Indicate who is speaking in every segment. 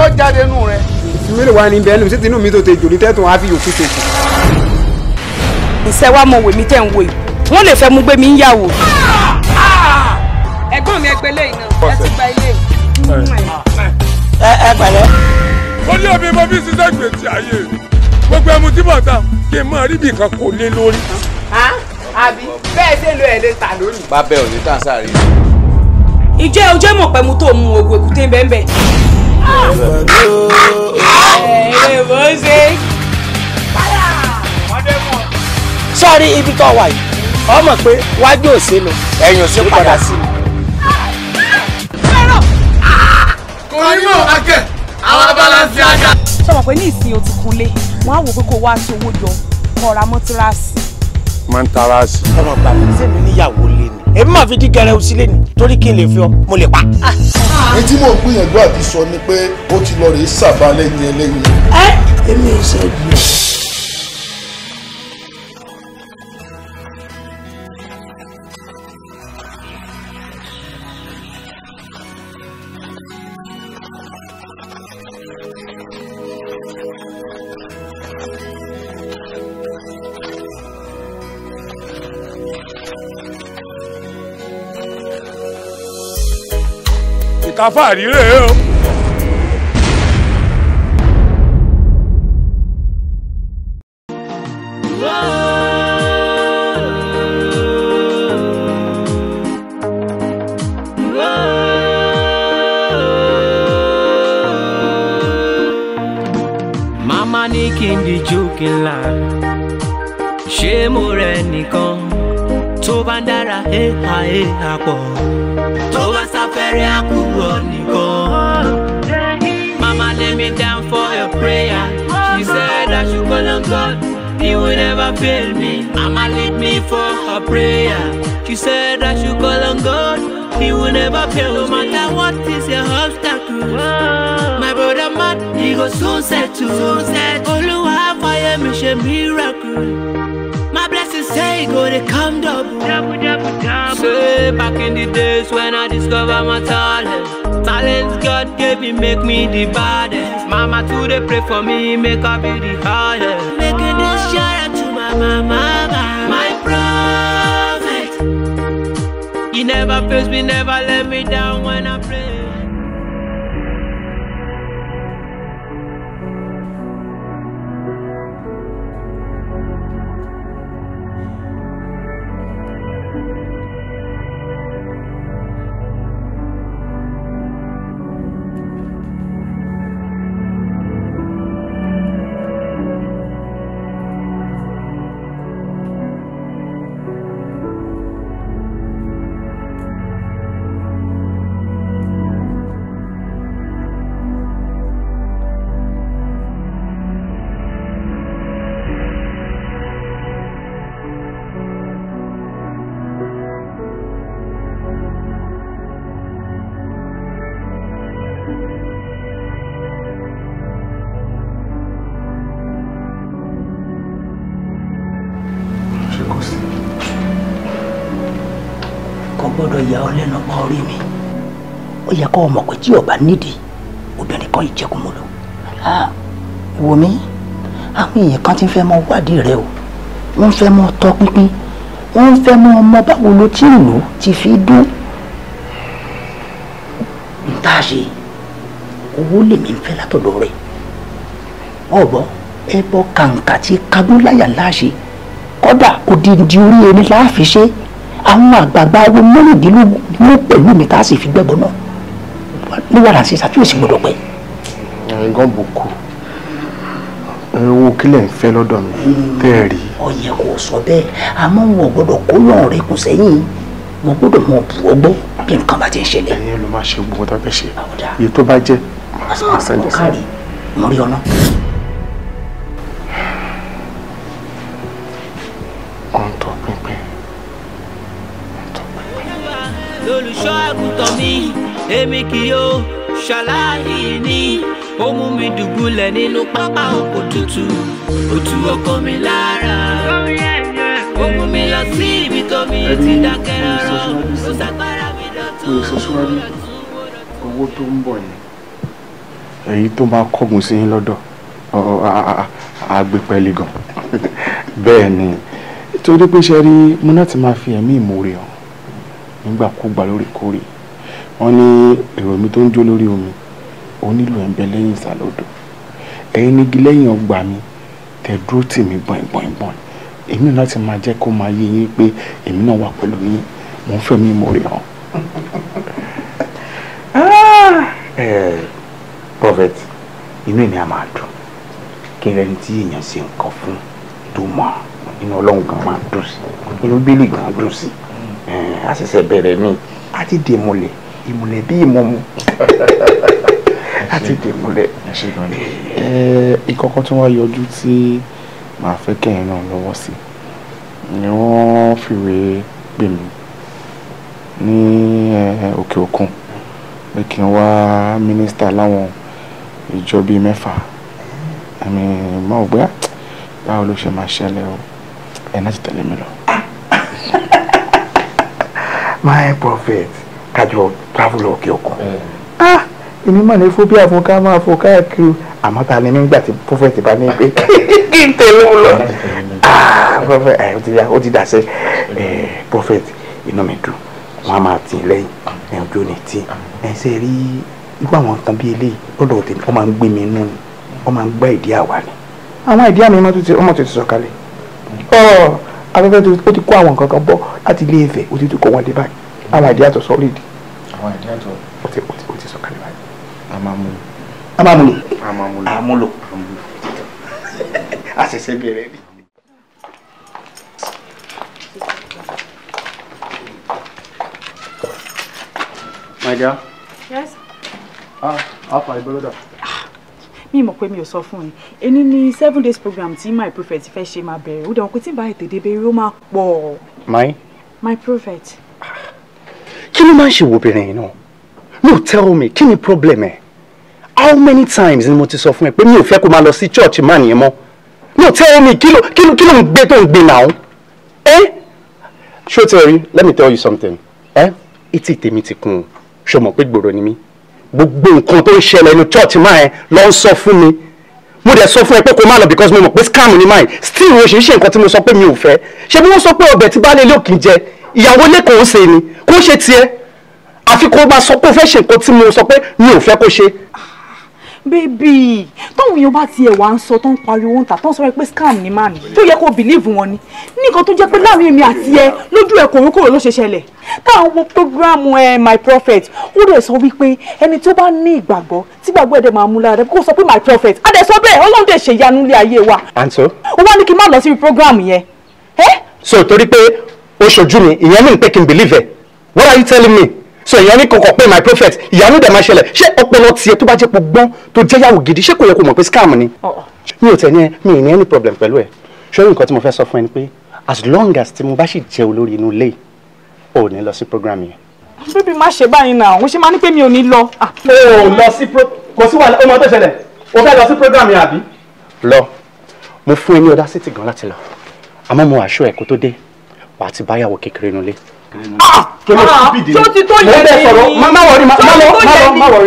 Speaker 1: yóò jáde nù rẹ.
Speaker 2: Ìmílẹ̀ wa ni bẹ́ẹ̀ ni sí tinú mi tó te jò ní tẹ́tùn wá fi yòókù tó kù.
Speaker 3: Ìṣẹ́ wa mọ̀ wèmí tẹ̀ ń wò yìí. Wọ́n lè fẹ́ mú gbé mi ń yàwó. Ẹ̀gbọ́n mi ẹgbẹ́ lẹ́yìn náà. Ẹ ti gba ilé.
Speaker 4: Ẹ pẹ̀lẹ́.
Speaker 5: Ó ní omi mo bí ṣiṣẹ́ gbèsè ayé. Gbogbo ẹmu tí mò ń ta kí n máa rí bí nǹkan kò lé lórí.
Speaker 2: Àbí bẹ́ẹ̀ ṣe lo ẹ̀ lè tà lónìí.
Speaker 1: Bábẹ́ ò ní tàn sáré.
Speaker 3: Ìjẹ́ ojú mọ̀ pé mo tó mu oògùn èkúté bẹ́ẹ̀ ẹ bó ṣe.
Speaker 4: Sọ́ọ́rí ibi tó wà yìí, ọmọ pé wájú ò sí lọ, ẹ̀yìn ò sí padà sí mi.
Speaker 5: Kò ní mọ̀ akẹ́, àwọn abáláṣí ajá.
Speaker 3: Sọ̀rọ̀ pé ní ìsìn o ti kunlé, wọ́n á wò pé kó wá aṣọ owó jọ kó ra mọ́tíráàsì.
Speaker 5: Mọ́ntáràsì.
Speaker 4: Ọmọ gbà mí sẹ́mi níyàwó lé ni. Èmi máa fi dí gẹrẹ òsì lé ni torí kí n lè fi ọ, mo lè pa.
Speaker 6: Ní tí mò ń gbìyànjú àti sọ ni pé ó ti lọ rèé sàbá lẹ́yìn ẹlẹ́yìn.
Speaker 4: Èmi ìṣẹ́jú.
Speaker 5: Ìkàfàrí rèé o.
Speaker 7: Mama ní kí n di jókè ńlá, ṣé mo rẹ̀ nìkan tó bá ń dára pọ̀, tó bá sáfẹ́rẹ́ àkúwọ̀ nìkan. Mama lay me down for a prayer. She said I should call on God, He will never fail me. Mama lead me for her prayer. She said I should call on God, He will never fail me. No matter what is your obstacle, my brother man, he go soon settle. Oluwa fire me, she miracle. My blessings say go they come double. Say back in the days when I discovered my talents God gave me make me the baddest. Mama too they pray for me, make her be the highest. Making this shout out to my mama, my prophet. He never fails me, never let me down when I pray.
Speaker 4: Gbọ́dọ̀ yà ọ́ lẹ́nu pa orí mi. Ó yẹ kó mọ̀ pé tí o bá nídìí obìnrin kan ìjẹkùn mọ́ lọ. Wò mí, àwọn èèyàn kan ti ń fẹ́ mọ wádìí rẹ o. Wọ́n fẹ́ mọ tọ́ pínpín. Wọ́n fẹ́ mọ ọmọ báwo ló tí ìlú ti fi dún. N tá a ṣe owó lèmi ń fẹ́ látọ̀dọ̀ rẹ̀. Ọ̀gbọ́n ẹbọ kàǹkà tí kadún láyà láṣẹ. Kódà odindi orí ẹni láàfin ṣe. Àwọn àgbààgbà awo mẹ́rìndínlógún ló pẹ̀lú mi tá a sì fi gbẹ́bọ náà ní wàrà sí ṣàtúnṣe gbọdọ̀ pẹ́.
Speaker 6: Ẹ̀gán bùkù owó kílẹ̀ ń fẹ́ lọ́dọ̀ mi tẹ́ ẹ̀ rí.
Speaker 4: Ọ̀yẹ̀ kò sọ bẹ́ẹ̀ àmọ́ wọn gbọ́dọ̀ kó lọ́rùn rẹ kù sẹ́yìn wọn gbọ́dọ̀ mọ bù ọgbọ́ bí nǹkan bá ti ń ṣẹlẹ̀.
Speaker 6: Ẹ̀yin ló máa ṣe gbogbo tó fẹ́ ṣe iye tó bá jẹ́ máa sẹ́ndẹ̀ sí.
Speaker 4: Káàrí mo rí ọ̀nà.
Speaker 7: Olùṣọ́ àgùntàn mi, èmi kì yóò ṣaláì ní. Ó mú mi dùbúlẹ̀ nínú pápá oko tútù, ó tu ọkàn mi lára. Ó mú mi lọ sí ibi tó mi ti dákẹ́ rọ́rọ́, ó ṣàgbára mi dọ̀tún.
Speaker 6: Owó tó ń bọ̀ yẹn èyí tó máa kọ́gun sí yín lọ́dọ̀ àgbépẹ́lẹ́ gan bẹ́ẹ̀ ni torí pé ṣe rí mo náà ti máa fi ẹ̀mí ìmoore hàn nígbàkúgbà lóòrèkóòrè wọ́n ní èrò mi tó ń jó lórí omi ó nílò ẹ̀ńbẹ́ lẹ́yìn ìsàlódò ẹ̀yin nígi lẹ́yìn ọgbà mi tẹ̀ dúró tì mí gbọ̀ngbọ̀ngbọ̀n èmi náà ti máa jẹ́ kó máa yé yín pé èmi náà wà pẹ̀lú yín mo ń fẹ́ mi ìmoore hàn.
Speaker 4: Prophet inú èmi á máa dùn kí n rẹni tí èèyàn ṣe nǹkan fún tó mọ̀ inú Ọlọ́run gan máa dùn sí inú bílí gan dùn sí a ṣẹ̀ṣẹ̀ bẹ̀rẹ̀ ní a ti dè múlẹ̀ ìmùlẹ̀ bí ìmọ̀mù a ti dè múlẹ̀.
Speaker 6: ìkọ̀kọ̀ tí wọ́n yọjú tí màá fẹ́ kẹ́yìn náà lọ́wọ́ sí ni wọ́n fìwé pè mí ní òkè òkun pé kí n wá mínísítà láwọn ìjọ bíi 6 àmì máa gbé báwo ló ṣe máa ṣẹlẹ̀ o ẹ̀ náà ti tẹ̀lé mi lọ.
Speaker 4: My prophet kájọ travel òkè òkun èmi mọ̀ ní phobia fún ká máa fò káàkiri àmọ́ ta ni nígbà tí prophet bá ní pé kí n tẹ̀lé wọn lọ prophet ó ti dàṣẹ prophet inú mi dùn wọn a máa tì lẹ́yìn ojú ni tí ṣe rí irú àwọn nǹkan bíi eléyìí lọ́dọ̀ tèmi wọ́n máa ń gbé mi nínú ni wọ́n máa ń gbá ìdí àwa ni àwọn ìdí àmì ọmọ tó ti sọ̀kalẹ̀ afẹ́fẹ́ ó ti kó àwọn nǹkan kan bọ́ láti ilé Ifẹ̀ ó ti kó wọn dé báyìí àwọn ìdí àtọ̀ sọ́ọ́lì dì
Speaker 6: àwọn ìdí àtọ̀
Speaker 4: ó ti sọ̀kalẹ̀ báyìí. àmúlò àṣẹ̀ṣẹ̀ bẹ̀rẹ̀ ni.
Speaker 6: My dear.
Speaker 3: Yes.
Speaker 6: How far ìgbọ́lódà?
Speaker 3: Mi mọ̀ pé mi ò sọ fún ẹ. Èní ni 7 days program tí my prophet fẹ́ ṣe máa bẹ̀rẹ̀. Ó dẹ̀ wọ́n pé tí bá ètè débẹ̀ ó máa pọ̀. My prophet.
Speaker 4: Kí ló máa ń ṣe wo obìnrin yìí náà? No, tell me, kí ni problem ẹ? How many times ni mo ti sọ fún ẹ pé mi ò fẹ́ kó máa lọ sí church máa nìyẹn mọ́? No, tell me, kí ló ń gbé tó ń gbé náà? Ṣé o ti rí? Let me tell you something. Etí tèmi ti kún un. Ṣé o mọ̀ pé gbòòrò ni mí? Gbogbo nǹkan tó ń ṣẹlẹ̀ inú church máa ẹ lọ ń sọ fún mi. Mo dẹ̀ sọ fún ẹ pé kó má lọ because mo mọ̀ pé scam ni máa ẹ. Still wo ṣe ń ṣe nǹkan tí mo sọ pé mi ò fẹ́. Ṣé bí wọ́n sọ pé ọbẹ̀ tí baálé ilé ò kì í jẹ ìyàwó lẹ́kọ̀ọ́ ṣe ni kó ṣe tiẹ̀. Àfi kó bá sọ pé ó fẹ́ ṣe nǹkan tí mo sọ pé mi ò fẹ́ kó ṣe.
Speaker 3: Bébì tóun èèyàn bá tiẹ̀ wá ń sọ tó ń pariwo ń tà tó ń sọ pé scam ni máa ní tó yẹ kó believe wọn ni nìkan tó jẹ́ pé láàrin èmi àti ẹ lójú ẹ kòrókòrò ló ṣe ṣẹlẹ̀ táwọn wo programu my prophet ó dẹ̀ sọ wípé ẹni tó bá ní ìgbàgbọ́ tí gbàgbọ́ ẹ̀dẹ̀ máa mú lára kó sọ pé my prophet á dẹ̀ sọ bẹ́ẹ̀ Ọlọ́run dẹ̀ ṣe ìyanu ilé ayé wa.
Speaker 4: And so?
Speaker 3: ó wá ní kí n má lọ sí programu yẹn.
Speaker 4: So torí pé ó ṣojú mi ìyẹn mi ń pé kí n believe ẹ what are you telling me? So ìyẹn ní kọ̀kọ̀ pé my prophet ìyanu dẹ̀ máa ṣẹlẹ̀ ṣé ọpọlọ tiẹ̀ tó bá jẹ́ pọ̀ gbọ́n tó jẹ́ yàwó gidi ṣé kò yẹ kó mọ̀ pé scam ni. Mi ò tẹ̀ ní ẹ mi ì ní any problem pẹ̀lú ẹ̀ ṣé nǹkan tí mo fẹ́ sọ fún ẹ ni pé as long as tí mo bá sì jẹ́ olórí inú ilé ò ní lọ sí program yẹn.
Speaker 3: Bébí má ṣe báyìí náà mo ṣe máa ní pé mi ò ní lọ.
Speaker 4: o lọ sí kò sí wàhálà ó mọ tó ṣẹlẹ̀ o fẹ́ lọ sí program yẹn àbí. lọ mo fún ẹ ní ọdá sí ti gan láti lọ àmọ́ mo àṣọ ẹ̀ kó tó dé wàá ti báyàwó kékeré nulẹ̀.
Speaker 3: Tó ti tó yẹ ní
Speaker 4: má wọrí.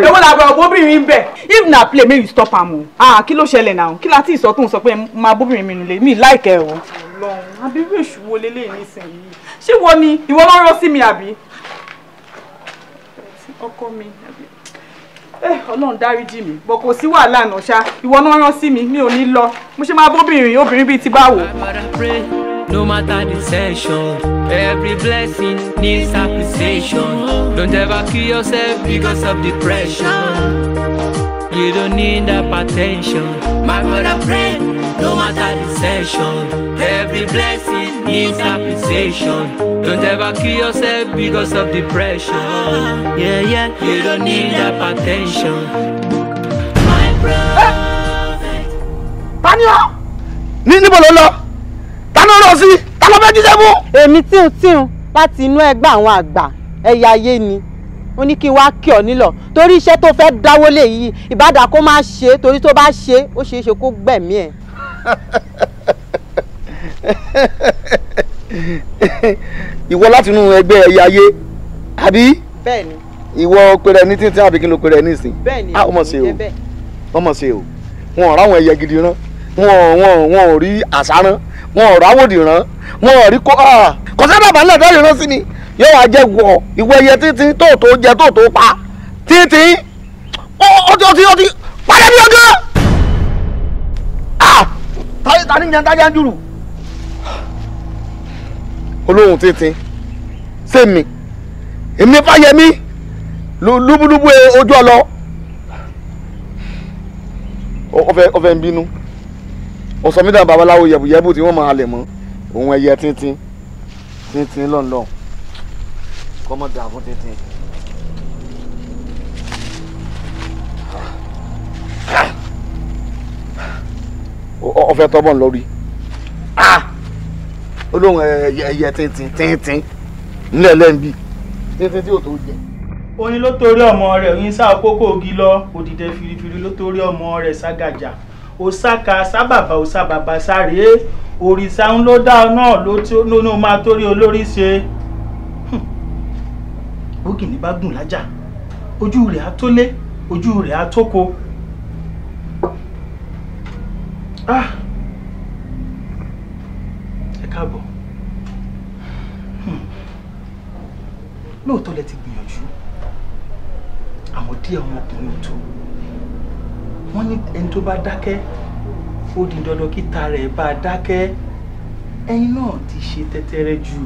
Speaker 3: Èwo la gbọ́ bóbìnrin ń bẹ̀. If na play make you stop am o. Kí ló ṣẹlẹ̀ náà? Kí la ti sọ tó ń sọ pé máa bóbìnrin mi nulẹ̀ mi láìkẹ́ o. Ọlọ́run abirú èṣù wo lélẹ́yìn nísìnyí. Ṣé wọ́n ni ìwọ ló rán sí mi àbí? Ọkọ mi àbí. Ọlọ́run dáríjì mi bọ̀ kò sí wàhálà náà ṣá ìwọ náà rán sí mi ò ní lọ mo ṣe máa bóbìnrin obìnrin bíi ti báwo.
Speaker 7: No matter the session, every blessing needs appreciation. Don't ever kill yourself because of depression. You don't need that attention. My brother pray, no matter the session, every blessing needs appreciation. Don't ever kill yourself because of depression. Yeah, you don't need that attention. My brother.
Speaker 4: Tanya! Níbo ló lọ? Tano lọ sí? Ta ló fẹ́ jíṣẹ́ fún?
Speaker 1: Èmi tíhun láti inú ẹgbẹ́ àwọn àgbà ẹ̀yà ayé ni. Ó ní kí n wá kí ọ nílọ torí iṣẹ́ tó fẹ́ dáwọ́lé yìí ìbádà kó má ṣe torí tó bá ṣe ó ṣeé ṣe kó gbẹ̀mí ẹ̀.
Speaker 4: Ìwọ láti inú ẹgbẹ́ ẹ̀yà ayé àbí?
Speaker 1: Bẹ́ẹ̀ni.
Speaker 4: Ìwọ pèrè ní títí àbí kí ló pèrè ní ìsìn?
Speaker 1: Bẹ́ẹ̀ni.
Speaker 4: Ó mọ̀ sí o.
Speaker 6: wọ́n mọ̀ ṣe o wọn ò ráwọn ẹyẹ gidi rán wọn ò rí àṣà rán wọn ò ráwòdì rán wọn ò rí kò sábà bá lẹ́ẹ̀dọ́ ìran sí ni yóò wá jẹ́ wọ ìwọ ẹyẹ títí tó jẹ tó pa títí ó ti padà bí ọjọ́ tani jẹ́ tájà ń jùrù olóhùn títí sẹ́mi èmi Fáyẹmí lúbúlúbú ojú ọlọ ọfẹ ń bínú ọsọmídà babaláwo yẹbùyẹbù tí wọ́n máa lẹ̀ mọ́ òun ẹyẹ tíntín lọ́nlọ́n kọ́mọ dà fún tíntín. ọfẹ tọ́bọ̀ lórí olóhùn ẹyẹ tíntín nílẹ̀ lẹ́ńbí tíntín tí ò tó jẹ.
Speaker 8: oyin ló torí ọmọ rẹ̀ oyin sá kókó ogi lọ òdìdẹ firifiri ló torí ọmọ rẹ̀ ságàjà òsáka sábàbà òsábàbà sáré òrìṣà ń ló dá náà ló máa torí olórí ṣe. bógìní bá gùn lájà ojú rẹ̀ á tólé ojú rẹ̀ á tóko. ẹ káàbọ̀ lóòótọ́ lẹ ti gbìyànjú àwọn díẹ̀ ọmọkùnrin ò tó wọ́n ní ẹni tó bá dákẹ́ ó di dandan kí ta rẹ̀ bá dákẹ́ ẹ̀yin náà ti ṣe tẹ́tẹ́rẹ́ jù.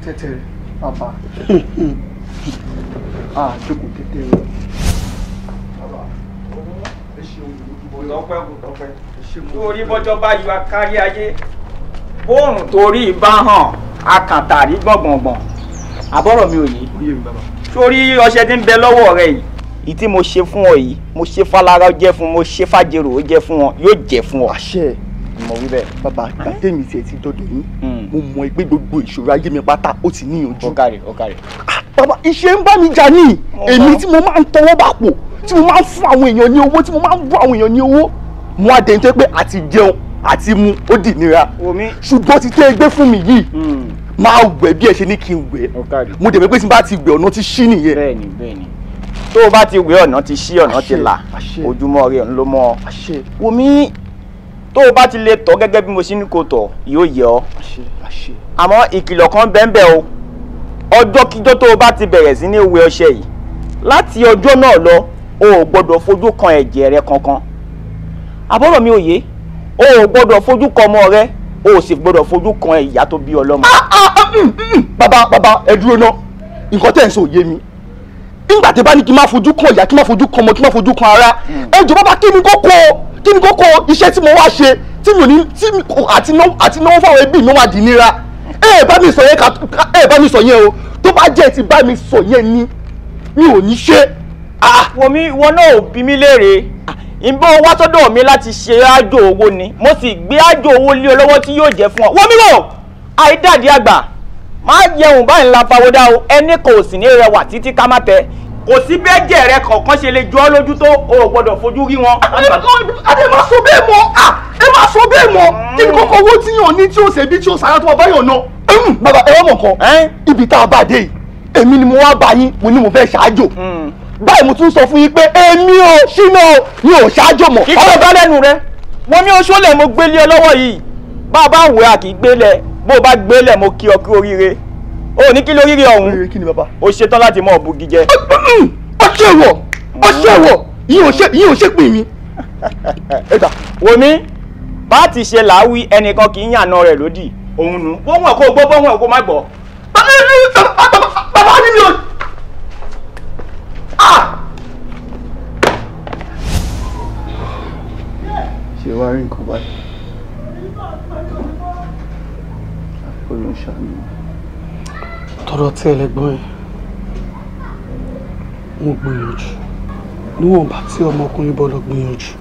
Speaker 6: tẹ́tẹ́rẹ́ bàbá jókòó tẹ́tẹ́rẹ́ bàbá ẹ ṣeun
Speaker 9: tọpẹ́ torí bọ́jọ́ bá yọ akárí ayé bóòrùn torí bá hàn akàntàrí gbọ̀ngbọ̀ngbọ̀n àbọ̀rọ̀ mi ò yé torí ọṣẹ tí ń bẹ lọ́wọ́ rẹ yìí ìtí mo ṣe fún ọ yìí mo ṣe falára ó jẹ́ fún mo ṣe fàjèrò ó jẹ́ fún wọn yóò jẹ́ fún ọ.
Speaker 6: àṣẹ mo wí bẹ́ẹ̀ bàbá gbàdémi tiẹ̀ ti dọ̀dọ̀ yín mo mọ pé gbogbo ìṣòro ayé mi pátá ó ti níyànjú.
Speaker 9: ọ̀kàrẹ̀.
Speaker 6: bàbá iṣẹ́ ń bá mi jà ní èmi tí mo máa ń tọwọ́ bá pò tí mo máa ń fún àwọn èèyàn ní owó tí mo máa ń bú àwọn èèyàn ní owó mo á dẹni tó pé àti jẹun àti mu ó dì nira ṣùgbọ́n ti tẹ́ ẹgbẹ́ fún mi yìí máa wẹ̀ bí ẹ ṣe ní kí n wẹ̀ mo dẹ̀ mọ̀ pé tí n bá ti wẹ̀ ọ̀nà ti ṣí nìyẹn.
Speaker 9: bẹ́ẹ̀ni tó o bá ti wẹ̀ ọ̀nà ti ṣí ọ̀nà ti là ojúmọ́ rẹ̀ ń ló mọ́ wòmí tó o bá ti lè tọ́ gẹ́gẹ́ bí mo ṣe ní kó tọ̀ yóò yẹ ọ́ àmọ́ ìkìlọ̀ kan bẹ́ẹ̀ o ọjọ́kíjọ́ tó o bá ti bẹ̀rẹ̀ sí ní wẹ̀ ọṣẹ yìí láti ọjọ́ náà lọ o ò gbọ́dọ̀ fojú kan ẹ̀jẹ̀ rẹ kankan àbọ̀rọ̀ mi ò yé o ò gbọ́dọ̀ fojú kan ọmọ rẹ o ò sì gbọ́dọ̀ fojú kan ìyá tó bí ọlọ́mọ.
Speaker 6: bàbá ẹ dúró ná nǹkan tẹ̀ ń sọ yé mi nígbà tí bá ní kí n má fojú kan ìyá kí n má fojú kan ọmọ kí n má fojú kan ara ẹ jọ bàbá kí ni kókó iṣẹ́ tí mo wá ṣe tí mi ò ní àti náwó fáwọn ẹbí mi wá di nira ẹ bá mi sọ yẹn o tó bá jẹ́ ti bá mi sọ yẹn ni mi ò ní ṣe.
Speaker 9: wòmí wọn náà ò bí mi léèrè ìbọn wá sọ́dọ̀ mi láti ṣe àjò owó ni mo sì gbé àjò owó lé ọ lọ́wọ́ tí yóò jẹ́ fún ọ wòmí wò àìdàdí àgbà máa jẹun báyìí ńlá fawọ́dá o ẹni kò sì ní rẹwà títí ká má tẹ kò sí bẹ́ẹ̀jẹ̀ rẹ kọ̀ọ̀kan ṣe lè jọ ọ́ lójú tó o ò gbọ́dọ̀ fojú rí wọn.
Speaker 6: adé máa sọ bẹ́ẹ̀ mọ́ ẹ máa sọ bẹ́ẹ̀ mọ́ kí ni kókó owó tí yàn ní tí ó ṣe bí tí ó sàrà tó wà báyọ̀ náà. bàbá ẹ wọ́n mọ̀ kan ibi tá a bá dé yìí èmi ni mo wá bá yín mo ní mo fẹ́ ṣáájò báyìí mo tún sọ fún yín pé èmi ò ṣínà mi ò ṣáájò mọ́.
Speaker 9: ọ̀rọ̀ bá lẹ́nu rẹ wọ́n ní oṣù lẹ̀ mo gbélé ọ lọ́wọ́ yìí bá a bá wẹ̀ a kì í gbélẹ̀ bó o bá gbélẹ̀ mo kí ọ kú oríire o ní kí lóríire ọ̀hún o ṣetán láti mọ ọ̀bùn gíjẹ.
Speaker 6: ọṣẹ́wọ̀ yìí ò ṣe pè mí.
Speaker 9: wòmí bá ti ṣe làáwí ẹnìkan kì í yànnà rẹ̀ lódì òun nù bóun ẹ̀ kó gbọ́ bóun ẹ̀ kó má gbọ́.
Speaker 6: bàbá ni mi ò. ṣé wàá rí nǹkan báyìí olùṣàánú.
Speaker 10: tọrọ tí ẹlẹgbọn yẹn mo gbìyànjú níwọ̀nba tí ọmọkùnrin bọ́lọ̀ gbìyànjú.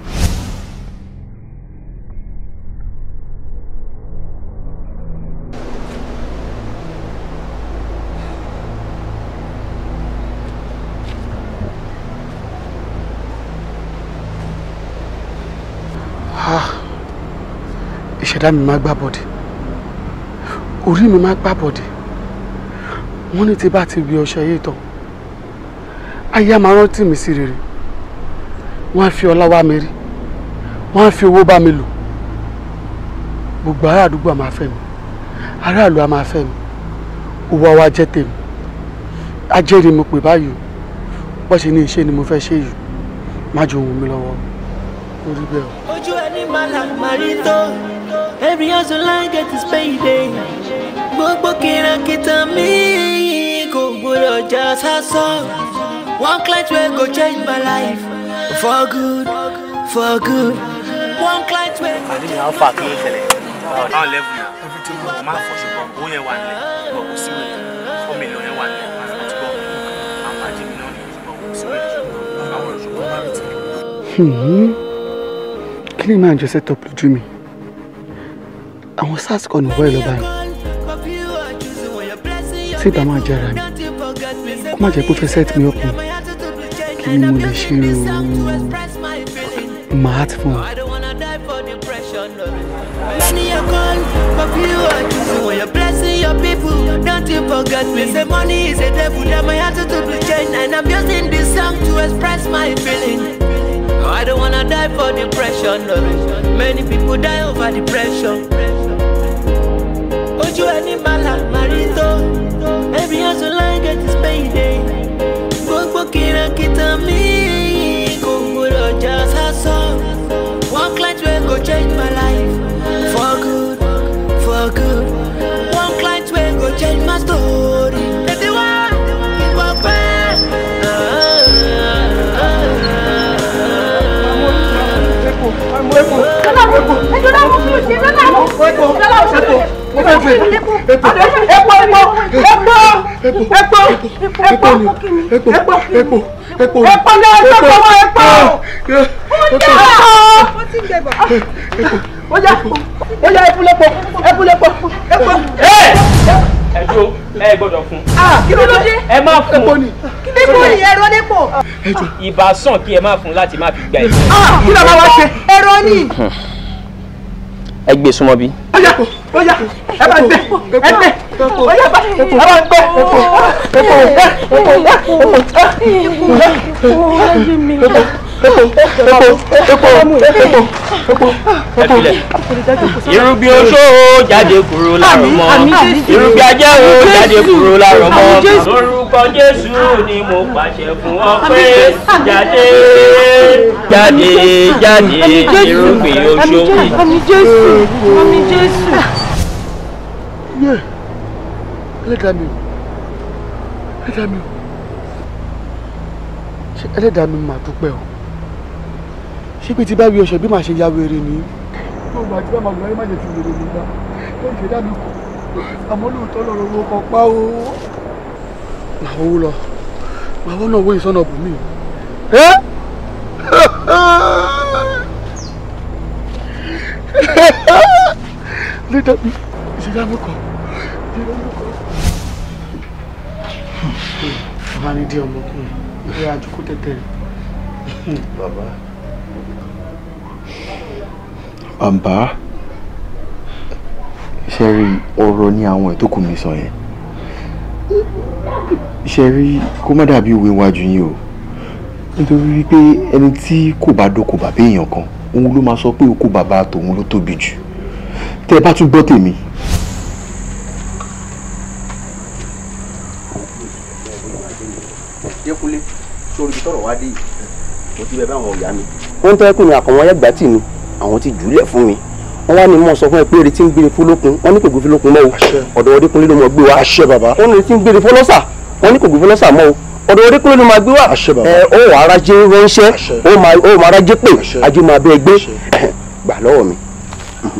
Speaker 10: ìṣẹ̀dá mi máa gbá bọ̀dẹ̀ orí mi máa gbá bọ̀dẹ̀ wọ́n ní tí bá ti wí ọṣẹ yìí tán ayé máa rántí mi sí rere. Wọ́n á fi ọlá wá mi rí. Wọ́n á fi owó bá mi lò. Gbogbo ará àdúgbò á máa fẹ́ mi. Aráàlú á máa fẹ́ mi. Owó wa jẹ́ tèmi. Ajẹ́rìí mo pè báyìí. Bó ṣe ní iṣẹ́ ni mo fẹ́ ṣe yìí. Má jẹ́ ohun mi lọ́wọ́. Orí bẹ́ẹ̀ o.
Speaker 7: Ojú ẹni màlà màrító. Every hustle line get his payday. Gbogbo kìràkìtà mi kò gbọdọ̀ já sásán. One client wey go change my life for good, for good. One client wey go change my life.
Speaker 11: Àdéhùn àwọn fàákì ló ṣẹlẹ̀. Àwọn level náà, everything mo máa fọ̀ ṣùgbọ́n owó yẹn wà nílẹ̀. Bọ̀ kò sí wèé. 4 million yẹn wà nílẹ̀. Máa fi gbọ́. Àwọn àjẹ́ mi náà ní ìṣùgbọ́n kò sí wèé. Àwọn ìṣùgbọ́n máa rí ti.
Speaker 10: Kí ni máa ń jọ set up lójú mi? Àwọn SARS kan ní wọ́ọ̀lù báyìí. Tí ìbá máa jẹ́ ara mi, kó má jẹ́ pé ó fẹ́ set me up ni. Kí ni mo lè ṣe o? Màá ti fún ọ.
Speaker 7: Many a call, but you are choosing when you're blessing your people. Don't you forget me. Say money is a devil, that my heart to be changed. And I'm using this song to express my feeling. I don't wanna die for depression. No. Many people die over depression. Ojú ẹni màlà màrító. Every hustle line get his payday. Gbogbo kìràkìtà mi kò gbọdọ̀ já sásán. One client wey go change my life for good, for good. One client wey go change my story. Baby, why you are bad?
Speaker 11: Ẹjọ́ ẹ gbọ́dọ̀ fún.
Speaker 3: Kí ló dé?
Speaker 11: Ẹ má fún.
Speaker 3: Epo ni ẹ̀rọ dépò.
Speaker 11: Ìbá sàn kí ẹ má fún láti má fi gba ẹ̀.
Speaker 3: Kí ló máa wá ṣe? Ẹ̀rọ ni.
Speaker 9: Ẹ gbé súnmọ́ bí.
Speaker 3: Ó yá, ẹ bá gbé, ẹ gbé. Ó yá, ẹ bá gbé.
Speaker 11: Irúgbìn oṣó jáde kúrò láàrọ̀ mọ́. Irúgbìn ajá o jáde kúrò láàrọ̀ mọ́. Lórúkọ Jésù ni mo pàṣẹ fún ọ pé jáde jáde jáde irúgbìn oṣó.
Speaker 3: Àmín Jésù, àmín Jésù.
Speaker 10: Ẹlẹ́dàá mi o. Ẹlẹ́dàá mi o. Ṣé ẹlẹ́dàá mi máa dúpẹ́ o? Ṣé pé tí bá wí ọ̀ṣẹ̀ bí màá ṣe ya wèrè ni? Tó gbà tí bá máa gbà má jẹ́ fi wèrè mi gbà. Tó ń ṣe dá mi kù. Àmọ́ lóòótọ́ lọ́rọ̀ owó kan pa o. Màá wọ́wọ́ lọ. Màá wọ́n náà wó ìsọ́nà bù mí. Ẹlẹ́dàá mi ìṣẹ̀dá mi kọ̀. Bàbá ní dí ọmọkùnrin. Ìwé àjòkó tẹ̀tẹ̀.
Speaker 6: Bàbá. Bàbá. Ṣé rí ọ̀rọ̀ ní àwọn ìtókù mi sọ yẹn? Ṣé rí kó má dàbí òwe iwájú yín o. Nítorí wípé ẹni tí kò bá dóko bàbá èèyàn kan, òun ló máa sọ pé oko bàbá tòun ló tóbi jù. Tẹ́ ẹ bá tún gbọ́ tèmi.
Speaker 12: Dékúnlé sórí ibi tọ́rọ̀ wá dé yìí mo ti bẹ báwọn ọ̀yá mi. wọ́n ń tọ́ ẹkùn mi àkànwọ́n ẹgbàá tì mí àwọn ti jùúlẹ̀ fún mi. wọ́n wá ní mọ̀ sọ fún ẹ pé eré tí ń gbére fọlọ́kun wọ́n ní kò gbé fọlọ́kun mọ́ o ọ̀dọ̀ Dékúnlé ló mọ̀ gbé wá. àṣẹ bàbá. wọ́n ní tí ń gbére fọlọ́sà wọ́n ní kò gbé fọlọ́sà mọ́ o ọ̀dọ̀ Dékúnlé ló máa gbé wá. àṣẹ bàbá. ó wà arajé ránṣẹ́ ó máa arajé pè ajé máa bẹ gbé gbà lọ́wọ́ mi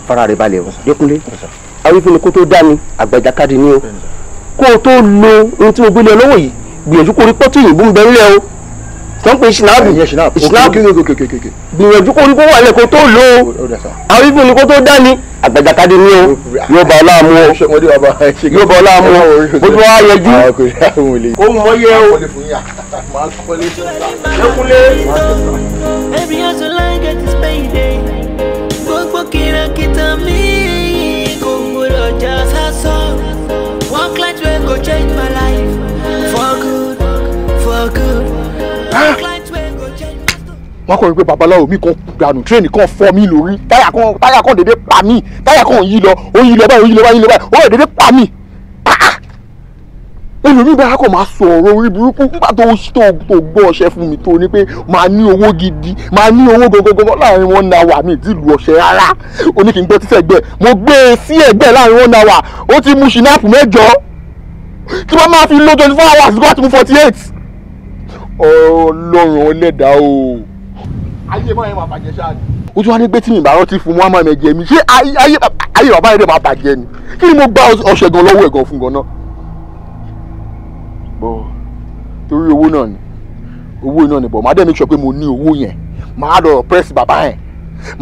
Speaker 12: fara rẹ̀ balẹ̀ o Dékúnlé awífúnni kó tó dá mi àgbàjákadì ni o kó o tó lo ohun tí mo gbé lé lọ́wọ́ yìí gbìyànjú kó rí pọ́tù yìnbó ń bẹ nílẹ̀ o tó ń pè ìṣìnàbù gbìyànjú kó rí kó wà lẹ́ kó tó lò ó àwọn ibùn ni kó tó dání àgbàjàkadì ní o yóò bá ọláàmú o yóò bá ọláàmú o bójú wa yẹjú ó mọ yẹ o.
Speaker 7: gbogbo kìràkìtà mi kò gbọdọ̀ já sásán. One client wey go change my life for good, for good.
Speaker 6: wọ́n kọ́ ni pé babaláwo mi kan kú dànù tírẹ́ẹ̀nì kan fọ́ mi lórí táyà kan dédé pa mí táyà kan yí lọ báyìí ó yẹ dédé pa mí. ẹlòmíì bá kọ́ máa sọ̀rọ̀ orí burúkú nígbà tó gbọ́ ọṣẹ fún mi tó ní pé máa ní owó gidi máa ní owó gọgọgọgọ láàrin 1 hour mi ti lu ọṣẹ rárá ó ní kí n gbé títẹ̀ ẹgbẹ́ mo gbé e sí ẹgbẹ́ láàrin 1 hour ó ti mu ṣìnáàpù 8 tí wọ́n máa fi lo 24 hours kó ti mu 48. Ọlọ́run Ẹlẹ́dàá o ayé máa yẹn máa bàjẹ́ ṣáà ni. ó tún wá ní pé tí mi bá rántí fún wọn máa mẹjẹ mi ṣé ayé bàbá yẹn dẹ̀ máa bàjẹ́ ni kí ni mo gba ọṣẹ gan lọ́wọ́ ẹ̀ gan fún gan náà. bọ́ torí owó náà ni bọ̀ máa dẹ́ make sure pé mo ní owó yẹn máa lọ press bàbá yẹn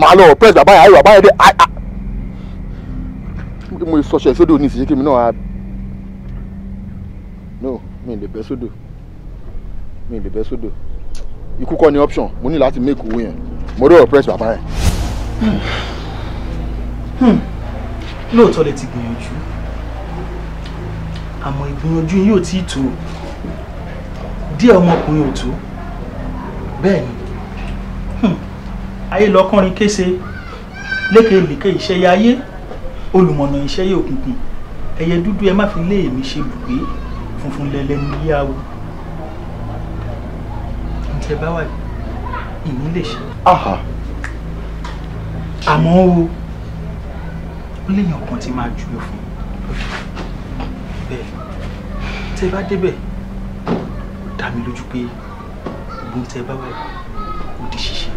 Speaker 6: ayé bàbá yẹn dẹ̀ mo sọṣẹ sódò ní ìsìnkú mi náà no mi ì lè bẹ́ sódò ikú kọ́ ni option mo ní láti make owó yẹn mo dọ̀ press bàbá yẹn.
Speaker 8: lóòótọ́ lẹ ti gbìyànjú àmọ́ ìgbìyànjú yín ò tí ì tó díẹ̀ ọmọkùnrin ò tó bẹ́ẹ̀ ni ayé lọ́kùnrin kése lékelèké ìṣẹ́yẹ ayé olùmọ̀nà ìṣẹ́yẹ òkùnkùn ẹyẹ dúdú ẹ má fi lé èmi ṣe bùgbé funfun lẹ́lẹ́nu yíyáwó ntẹ bá wà ìní lè ṣe. àmọ́ o léèyàn kan ti máa jùlọ fún bẹ́ẹ̀ tẹ bá débẹ̀ ó dá mi lójú pé gbogbo tẹ bá wà ó di ṣíṣe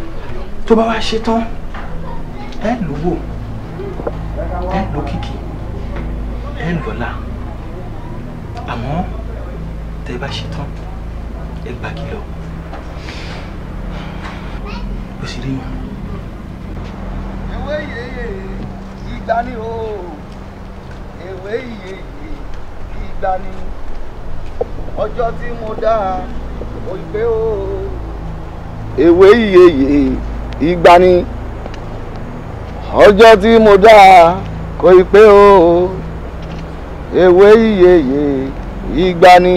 Speaker 8: tó bá wá ṣe tán ẹ lówó ẹ lókìkí ẹ lọ́lá àmọ́ tẹ bá ṣe tán ẹ gbà kìlọ̀ bó ṣe rí nù.
Speaker 13: ewé yèyè ìgbà ni o ewé yèyè ìgbà ni ọjọ́ tí mo dá o ìgbé o.
Speaker 12: ewé yèyè ìgbà ni ọjọ́ tí mo dá kò ì pé o ewé yèyè ìgbà ni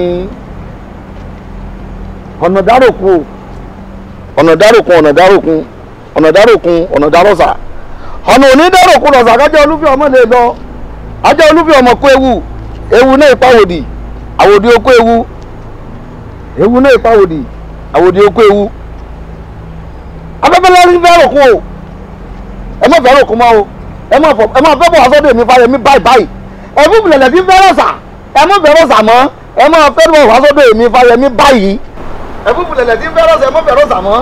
Speaker 12: ọ̀nà dáròkun ọ̀nà dáròsà ọ̀nà òní dáròkun lọ̀sà kájọ́ olúfẹ́ ọmọ lè lọ ajọ́ olúfẹ́ ọmọ kó ewu náà ìpàwòdì àwòdì okó ewu náà ìpàwòdì àwòdì okó ewu afẹ́fẹ́ lórí fẹ́ròkun o ẹ má fẹ́ròkun mọ́ o ẹ má fẹ́ bọ̀ wá sọ́dọ̀ èmi Fáyẹmí báyìí ẹ̀fún ìbìlẹ̀lẹ̀ tí fẹ́rọ̀sà ẹ má fẹ́rọ̀sà mọ́ ẹ má fẹ́ bọ̀ wá sọ́dọ̀ èmi Fáyẹmí báyìí ẹ̀fún ìbìlẹ̀lẹ̀ tí fẹ́rọ̀sà ẹ má fẹ́rọ̀sà mọ́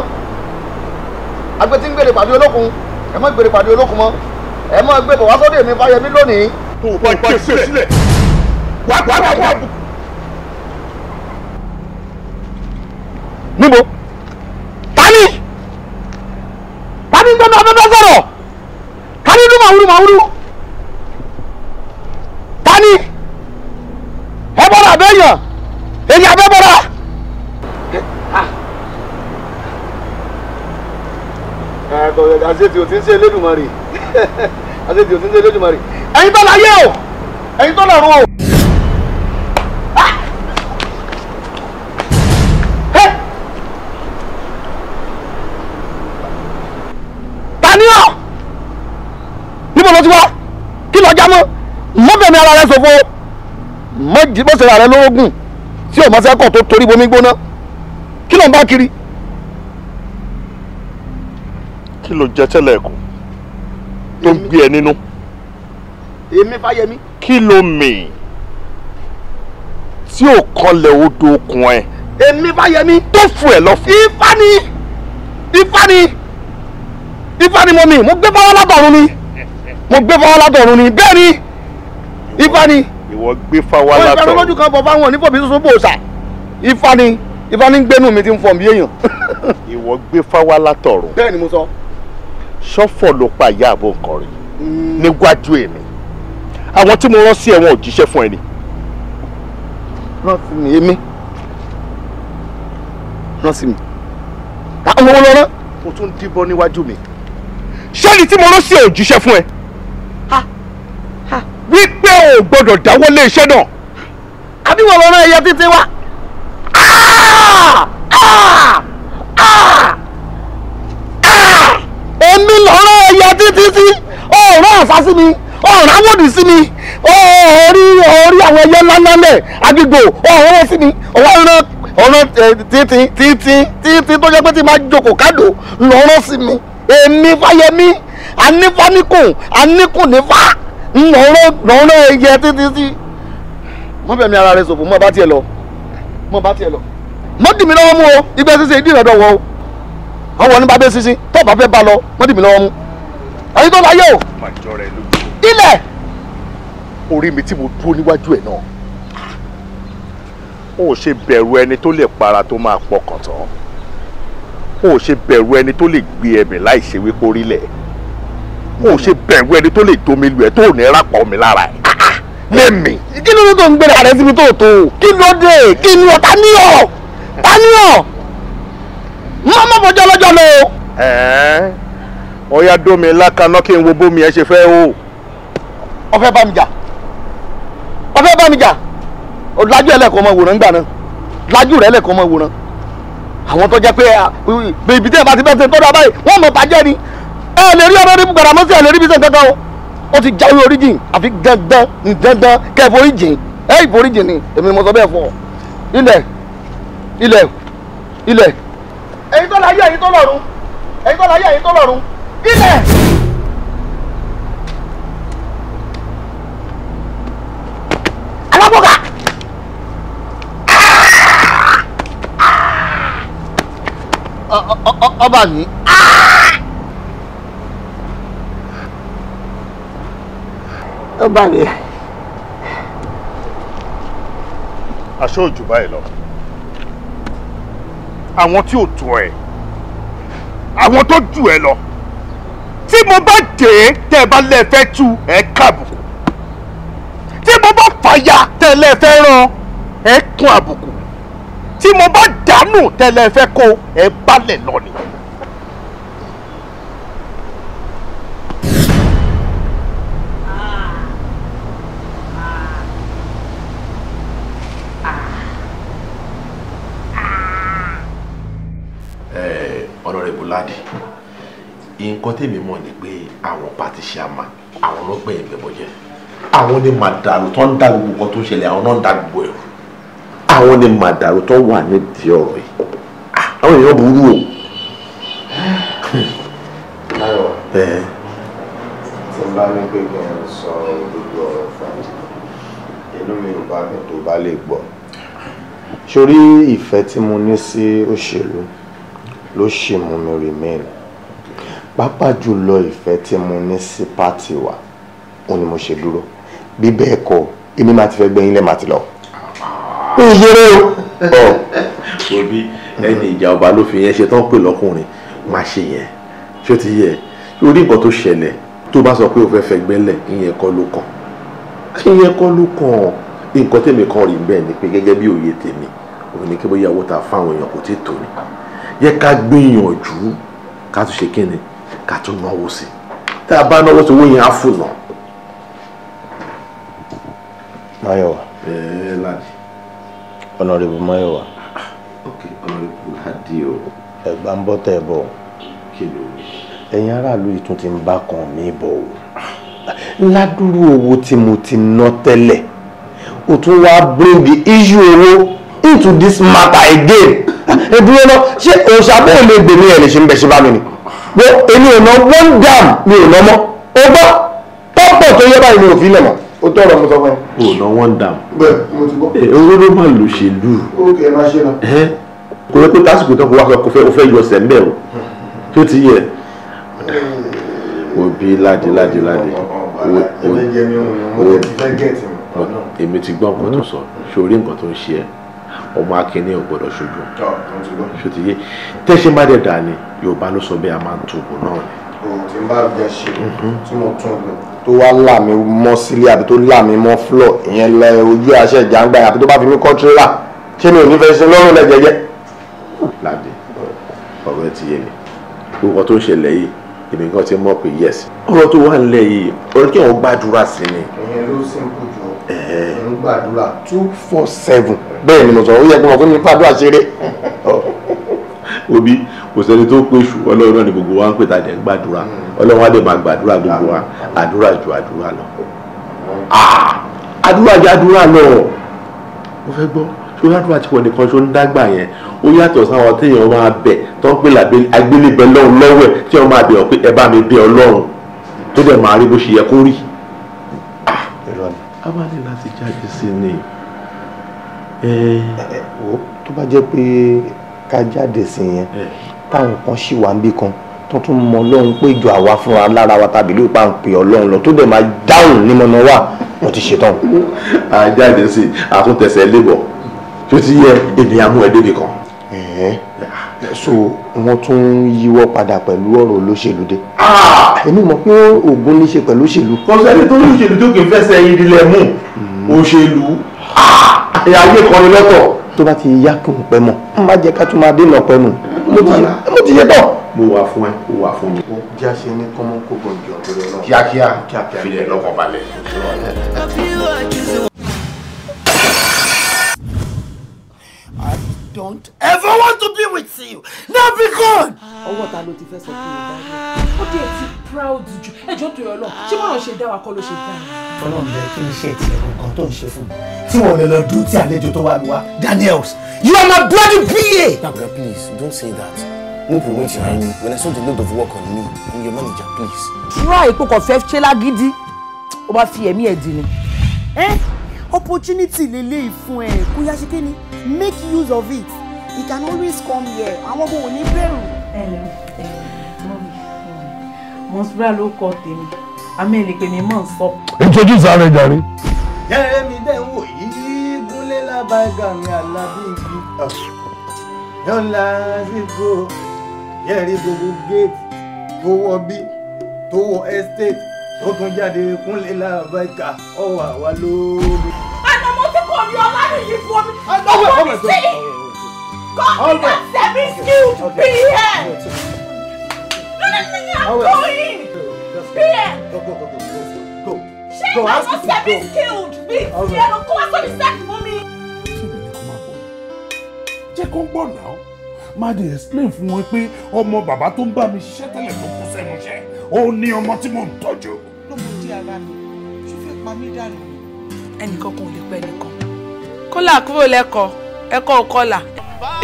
Speaker 12: agbẹ́ tí ń gbèrè pàdé olókun ẹ má gbèrè pàdé olókun mọ́ ẹ má gbé bọ̀ wá sọ́dọ̀ èmi Fáyẹmí lónìí. tó o bá ké sílẹ̀ wá. níbo tani ń gbẹ́nu afẹ́fẹ́ sọ̀rọ̀ tani dún màwúrú tani ẹ bọ́ra abẹ́yàn èyí abẹ́ bọ́ra. àṣetì ò ti ń ṣe Elédùmarè ẹ̀yin tó láyé o ẹ̀yin tó lọ́run o. taniọ́ níbo ló ti wá kí lọ já mọ́ mọ́fẹ̀mí ara rẹ ṣòfò mọ́sẹ̀rẹ̀ rẹ lórógùn tí ò mọ́sẹ́kọ̀ tó torí bomi gbóná kí ló ń bá kiri.
Speaker 6: kí ló jẹ tẹ́lẹ̀ ẹ̀kọ́ tó ń gbé ẹ nínú.
Speaker 12: èmi Fáyẹmí.
Speaker 6: kí ló mì tí ò kanlẹ̀ odò okùn ẹ.
Speaker 12: èmi Fáyẹmí.
Speaker 6: tó fún ẹ lọ fún.
Speaker 12: ifá ni mo mì mo gbé fáwọn látọ̀run ni bẹ́ẹ̀ ni ifá ni.
Speaker 6: ìwọ gbé fáwọn látọ̀run.
Speaker 12: wọ́n ìfẹ́ lójú kan bọ̀ fáwọn onífọ̀bí tuntun bòòsà ifá ni gbénú mi ti ń fọ̀ mí èèyàn.
Speaker 6: ìwọ gbé fáwọn látọ̀run.
Speaker 12: bẹ́ẹ̀ ni mo sọ.
Speaker 6: ṣọ́fọ̀ ló pa ìyá àbò nǹkan rẹ̀ níwájú èmi àwọn tí mo rán sí ẹ̀wọ̀n ò jíṣẹ́ fún ẹni.
Speaker 12: rántí mi èmi rántí mi àwọn ọmọ lọ́rọ́.
Speaker 6: mo tún díbọ́n níwájú mi ṣẹ́ni tí mo rán sí ẹ̀ ò jíṣẹ́ fún ẹ wípé o gbọ́dọ̀ dáwọ́lé iṣẹ́ náà.
Speaker 12: àbí wọ́n lọ́rọ́ ẹyẹ títí wá.
Speaker 10: èmi lọ́rọ̀ ẹ̀yà títí sí ọ̀rọ̀ àṣà sí mi ọ̀rọ̀ àwòdì sí mi orí àwọn ẹyẹ ńláńlá lẹ̀ agbègbè ọ̀rọ̀ sí mi ọ̀rọ̀ títí tó jẹ́ pé tí máa jókòó kádò lọ́rọ̀ sí mi èmi Fáyẹmí anífáníkùn aníkùnnífà lọ́rọ̀ ẹyẹ títí sí. mọ́ bẹ̀mí ara rẹ̀ sòfò mọ́ bá tiẹ̀ lọ mọ́ dì mí lọ́wọ́ mú o ibẹ̀ sísè ìdí ìrẹ̀dọ̀ wọ o àwọn ní bàbá sísìn tó bá fẹ́ bá lọ mọ́ dì mí lọ́wọ́ mú ayé tó láyé o ilẹ̀.
Speaker 6: orí mi tí mo dúró níwájú ẹ̀ náà ó ṣe bẹ̀rù ẹni tó lè para tó máa pọkàn tán ó ṣe bẹ̀rù ẹni tó lè gbé ẹ̀mí láì ṣe wípé orílẹ̀ ó ṣe bẹ̀rù ẹni tó lè domi lu ẹ̀ tó ní rápá omi lára ẹ̀ lẹ́mìí.
Speaker 10: kí ló dé tó ń gbéra rẹ síbi tó tó kí ló dé kí ni ọ̀tá ní ọ̀ mọ́ bọ́jọ́ lọ́jọ́ lọ.
Speaker 6: ọ̀ya dómi lákaná kí n wo bómi ẹ ṣe fẹ́ o.
Speaker 10: ọ̀fẹ́ bá mi jà lájú ẹ̀ lẹ́kọ̀ọ́ ọmọ ìwòran gbà náà lájú rẹ̀ lẹ́kọ̀ọ́ ọmọ ìwòran àwọn tó jẹ́ pé ibi tí ẹ̀ bá ti bẹ́ẹ̀ ṣe tọ́jú abáyé wọ́n mọ̀ bàjẹ́ ni ẹ lè rí ọ̀rọ̀ ní Gbàràmọ́sí ẹ lè rí bí sẹ́ńtẹ́ kan ó ti jáwé oríjìn àfi dandan kẹ́ ẹ foríjìn ẹ ìforíjìn ni èmi ni mo sọ bẹ́ẹ̀ fọ ilẹ̀ ẹ̀yin tó láyé ẹ̀yin tó lọ́run ilẹ̀. alábọ̀gà. ọba mi. ọba mi.
Speaker 6: aṣọ òjò báyìí lọ àwọn tí ò tó ẹ àwọn tó jù ẹ lọ tí mo bá dé tẹ ẹ bá lẹ́ẹ̀fẹ́ tú ẹ kábùkù tí mo bá fàyà tẹ ẹ lẹ́ẹ̀fẹ́ rán ẹ kún àbùkù tí mo bá dànù tẹ ẹ lẹ́ẹ̀fẹ́ kó ẹ balẹ̀ lọ ni.
Speaker 14: Honorable Ladi nǹkan tèmi mọ̀ ni pé àwọn pàtí ṣàmà àwọn ló gbẹ̀yìn bẹ̀bọ̀ jẹ́ àwọn ni màdàrú tó ń dá gbogbo nǹkan tó ń ṣẹlẹ̀ àwọn náà ń dá gbogbo ẹ̀rù àwọn ni màdàrú tó wà nídìí ọ̀rọ̀ yìí àwọn èèyàn burú o.
Speaker 15: Láyọ̀ tí n bá ní pé kí n sọ gbogbo ọ̀rọ̀ fún inú mi ò bá mi tó bá lè gbọ́ sórí ìfẹ́ tí mo ní sí òṣèlú ló ṣì mú mi remain pàápàá jùlọ ìfẹ́ tí mo ní sí pátì wa òun ni mo ṣe dúró bí bẹ́ẹ̀ kọ́ èmi máa ti fẹ́ gbẹ̀yìn lẹ́ẹ̀ máa ti lọ. ìṣeré o.
Speaker 14: òbí ẹni ìjà ọba ló fi yẹn ṣe tán pè lọ́kùnrin máa ṣe yẹn ṣó ti yẹ orí nǹkan tó ṣẹlẹ̀ tó bá sọ pé o fẹ́ fẹ́ gbẹ́lẹ̀ ìyẹn kọ́ ló kàn nǹkan tèmi kan rí bẹ́ẹ̀ ni pé gẹ́gẹ́ bí òye tèmi òun ni kí bóyá owó ta fáwọn èèyàn kò tí ì tó ni yẹ ká gbìyànjú ká tún ṣe kíni ká tún náwó sí tá a bá náwó sí owó yẹn á fùnà.
Speaker 15: Máyọ̀wá.
Speaker 14: Ladi.
Speaker 15: Honorable Máyọ̀wá.
Speaker 14: ok Honorable Ladi o.
Speaker 15: ẹ̀gbá ń bọ́ tẹ̀ bọ̀.
Speaker 14: kí ló ní.
Speaker 15: ẹ̀yin aráàlú yìí tún ti ń bá kan mi bọ̀ o. ládùúrú owó tí mo ti ná tẹ́lẹ̀ o tún wá bring the issue owó into this matter again. Ẹ̀dúró náà ṣé òṣàbò lè gbèmí ẹ̀ lè ṣe ń bẹ̀ ṣe bá mi ni. Bó èmi ò ná one dam mi ò ná mọ́. O gbọ́ pọ́pọ̀ tó yẹ báyìí mi ò fi lẹ̀ mọ́. O tọrọ mo sọ fún ẹ.
Speaker 14: O ná one dam.
Speaker 15: Bẹ́ẹ̀ mo ti gbọ́.
Speaker 14: Owó ló máa lò ṣèlú.
Speaker 15: Ok ẹ máa ṣe náà.
Speaker 14: Kò yẹ pé tásìkò tó kọ wá kó fẹ́ yọ ọ̀sẹ̀ mbẹ́ o. Tó ti yẹ. Òbí Ladi. Èmi ti gbọ́ nǹkan tó sọ sórí nǹkan tó ń ṣe ẹ́ ọmọ akínní ò gbọ́dọ̀ ṣojú ṣòtìyé tẹ́ṣẹ́ má dẹ̀ dà ní Yorùbá ló sọ bẹ́ẹ̀ a máa ń túbọ̀ náà ni.
Speaker 15: tí n bá jẹ ṣe tí mo tún gbìn tó wá là mí mọ́ sílé àbí tó là mí mọ́ flọ̀ ìyẹn lẹ ojú àṣẹ ìjàngbá àbí tó bá fi mí kọ́ tírélà ṣé mi ò ní fẹ́ ṣe lọ́rùn lẹ jẹjẹ.
Speaker 14: Ladi ọ̀rọ̀ ẹ ti yé mi nǹkan tó ń ṣẹlẹ̀ yìí èmi kan ti mọ̀ pé yes ọ̀rọ̀ tó wà nílẹ̀ yìí ọ̀rọ̀ kí wọ́n gbàdúrà sí ni.
Speaker 15: ìyẹn ló sì ń kú jù ń gbàdúrà 247 bẹ́ẹ̀ ni mo sọ ó yẹ kí mo fún mi gbàdúrà ṣeré.
Speaker 14: òbí kò sẹ́ni tó pé ṣù ọlọ́run náà ni gbogbo wa ń pè tàdé gbàdúrà ọlọ́run á dẹ̀ máa gbàdúrà gbogbo wa àdúrà ju àdúrà lọ. àdúrà ju àdúrà lọ mo fẹ́ gbọ́ ṣé àdúrà tí wọ́n nìkan ṣó ń dágbà yẹn ó yàtọ̀ sáwọn téèyàn máa bẹ̀ tó ń pè lágbélébẹ̀ lọ́run lọ́wọ́ ẹ̀ tí wọ́n máa bẹ̀ ọ́ pé ẹ bá mi bẹ̀ ọlọ́run tó dẹ̀ máa rí bó ṣe yẹ kó rí. a máa ní láti jáde sí ni.
Speaker 15: tó bá jẹ́ pé ká jáde sí yẹn táwọn kan ṣì wà níbì kan tó tún mọ ọlọ́run pé ìjọ àwa fúnra lára wa tàbí ló pa ń pè ọlọ́run lọ tó dẹ̀ máa dáhùn nímọ̀nà wà wọ́n ti ṣetán.
Speaker 14: a jáde sí àtúntẹ̀sẹ̀ lébọ̀ tó ti yẹ ènìyàn mú ẹ débi kan.
Speaker 15: so wọ́n tún yíwọ́ padà pẹ̀lú ọ̀rọ̀ olóṣèlú dé. èmi mọ̀ pé Ògún ní í ṣe pẹ̀lú òṣèlú.
Speaker 14: kọ́sẹ́ni tó ní òṣèlú tó kì í fẹsẹ̀ yín dilẹ̀ mú òṣèlú ayé kan ní lọ́tọ̀.
Speaker 15: tó bá ti yá kí n pẹ́ mọ̀ má jẹ́ ká tún máa dènà pẹ́ nù mo ti yẹ tán.
Speaker 14: mo wà fún ẹ mo wà fún mi.
Speaker 15: jẹ́ àṣẹ ní kọ́mọ́ kó gbọ̀ngàn ọ̀gbẹ̀rẹ̀ náà.
Speaker 14: kíákíá fi ẹ̀ lọ́kàn balẹ̀.
Speaker 16: Don't ever want to be with you. Now be gone.
Speaker 3: Ọwọ́ ta ló ti fẹ́ sọ pé o bá yẹ. Ó dé ti proud jù. Ẹjọ́ tó yọ lọ. Ṣé bọ́lá ṣe dá wa kọ́ ló ṣe dá wa?
Speaker 16: Ọlọ́run bẹ kí n ṣe ti ẹ̀rọ kan tó ń ṣe fún mi. Tí wọ́n lè lọ dúró tí àlejò tó wà mí wá. Daniels, you are my bloody PA.
Speaker 17: Dabra, please, don't say that. No promote your enemy. When I saw the load of work on me, I'm your manager, please.
Speaker 18: Try kó kàn fẹ́ ṣe lágídí. Ó bá fi ẹ̀mí ẹ̀ dì ni.
Speaker 19: Opportunity lele fún ẹ kó yá ṣe kíni make use of it. He can always come here. Àwọn ọmọ òní bẹ̀rù.
Speaker 3: Mọ̀sùlá ló kọ́ tèmi. Amẹ́lì pé mi mọ̀ ń sọ.
Speaker 10: Introduce ara ẹ̀ jàre.
Speaker 13: Yẹ́rẹ́mi dẹ̀ ń wò yìí gúnlé lábàgà mi àlàbí igi. Yọ̀ǹda sígbó yẹ́rì gbogbo gate tó wọ bí tó wọ estate tó tún jáde kúnlé lábàgà ọwọ́ àwa lóru.
Speaker 19: Àná mo ti kọ̀ ní ọlá nìyí fún mi. Ọmọ mi sí. God is a semi-skilled PM. No, go in. PM.
Speaker 13: Go.
Speaker 19: Shame I'm not semi-skilled. Big yellow. Come on, so set for me.
Speaker 10: Jẹ́ kó gbọ́ náà. Má dé explain fún wọn pé ọmọ bàbá tó ń bá mi ṣiṣẹ́ tẹ́lẹ̀ tó kú sẹ́nu iṣẹ́. Ó ní ọmọ tí mò ń tọ́jú.
Speaker 3: Lọ́mọdé ara mi, ṣé fẹ́ pa mí dànù? Ẹnìkan kan ò lè pẹ́ nìkan. Kọ́là kúrò lẹ́kọ̀ọ́, ẹ̀kọ́ ò kọ́là.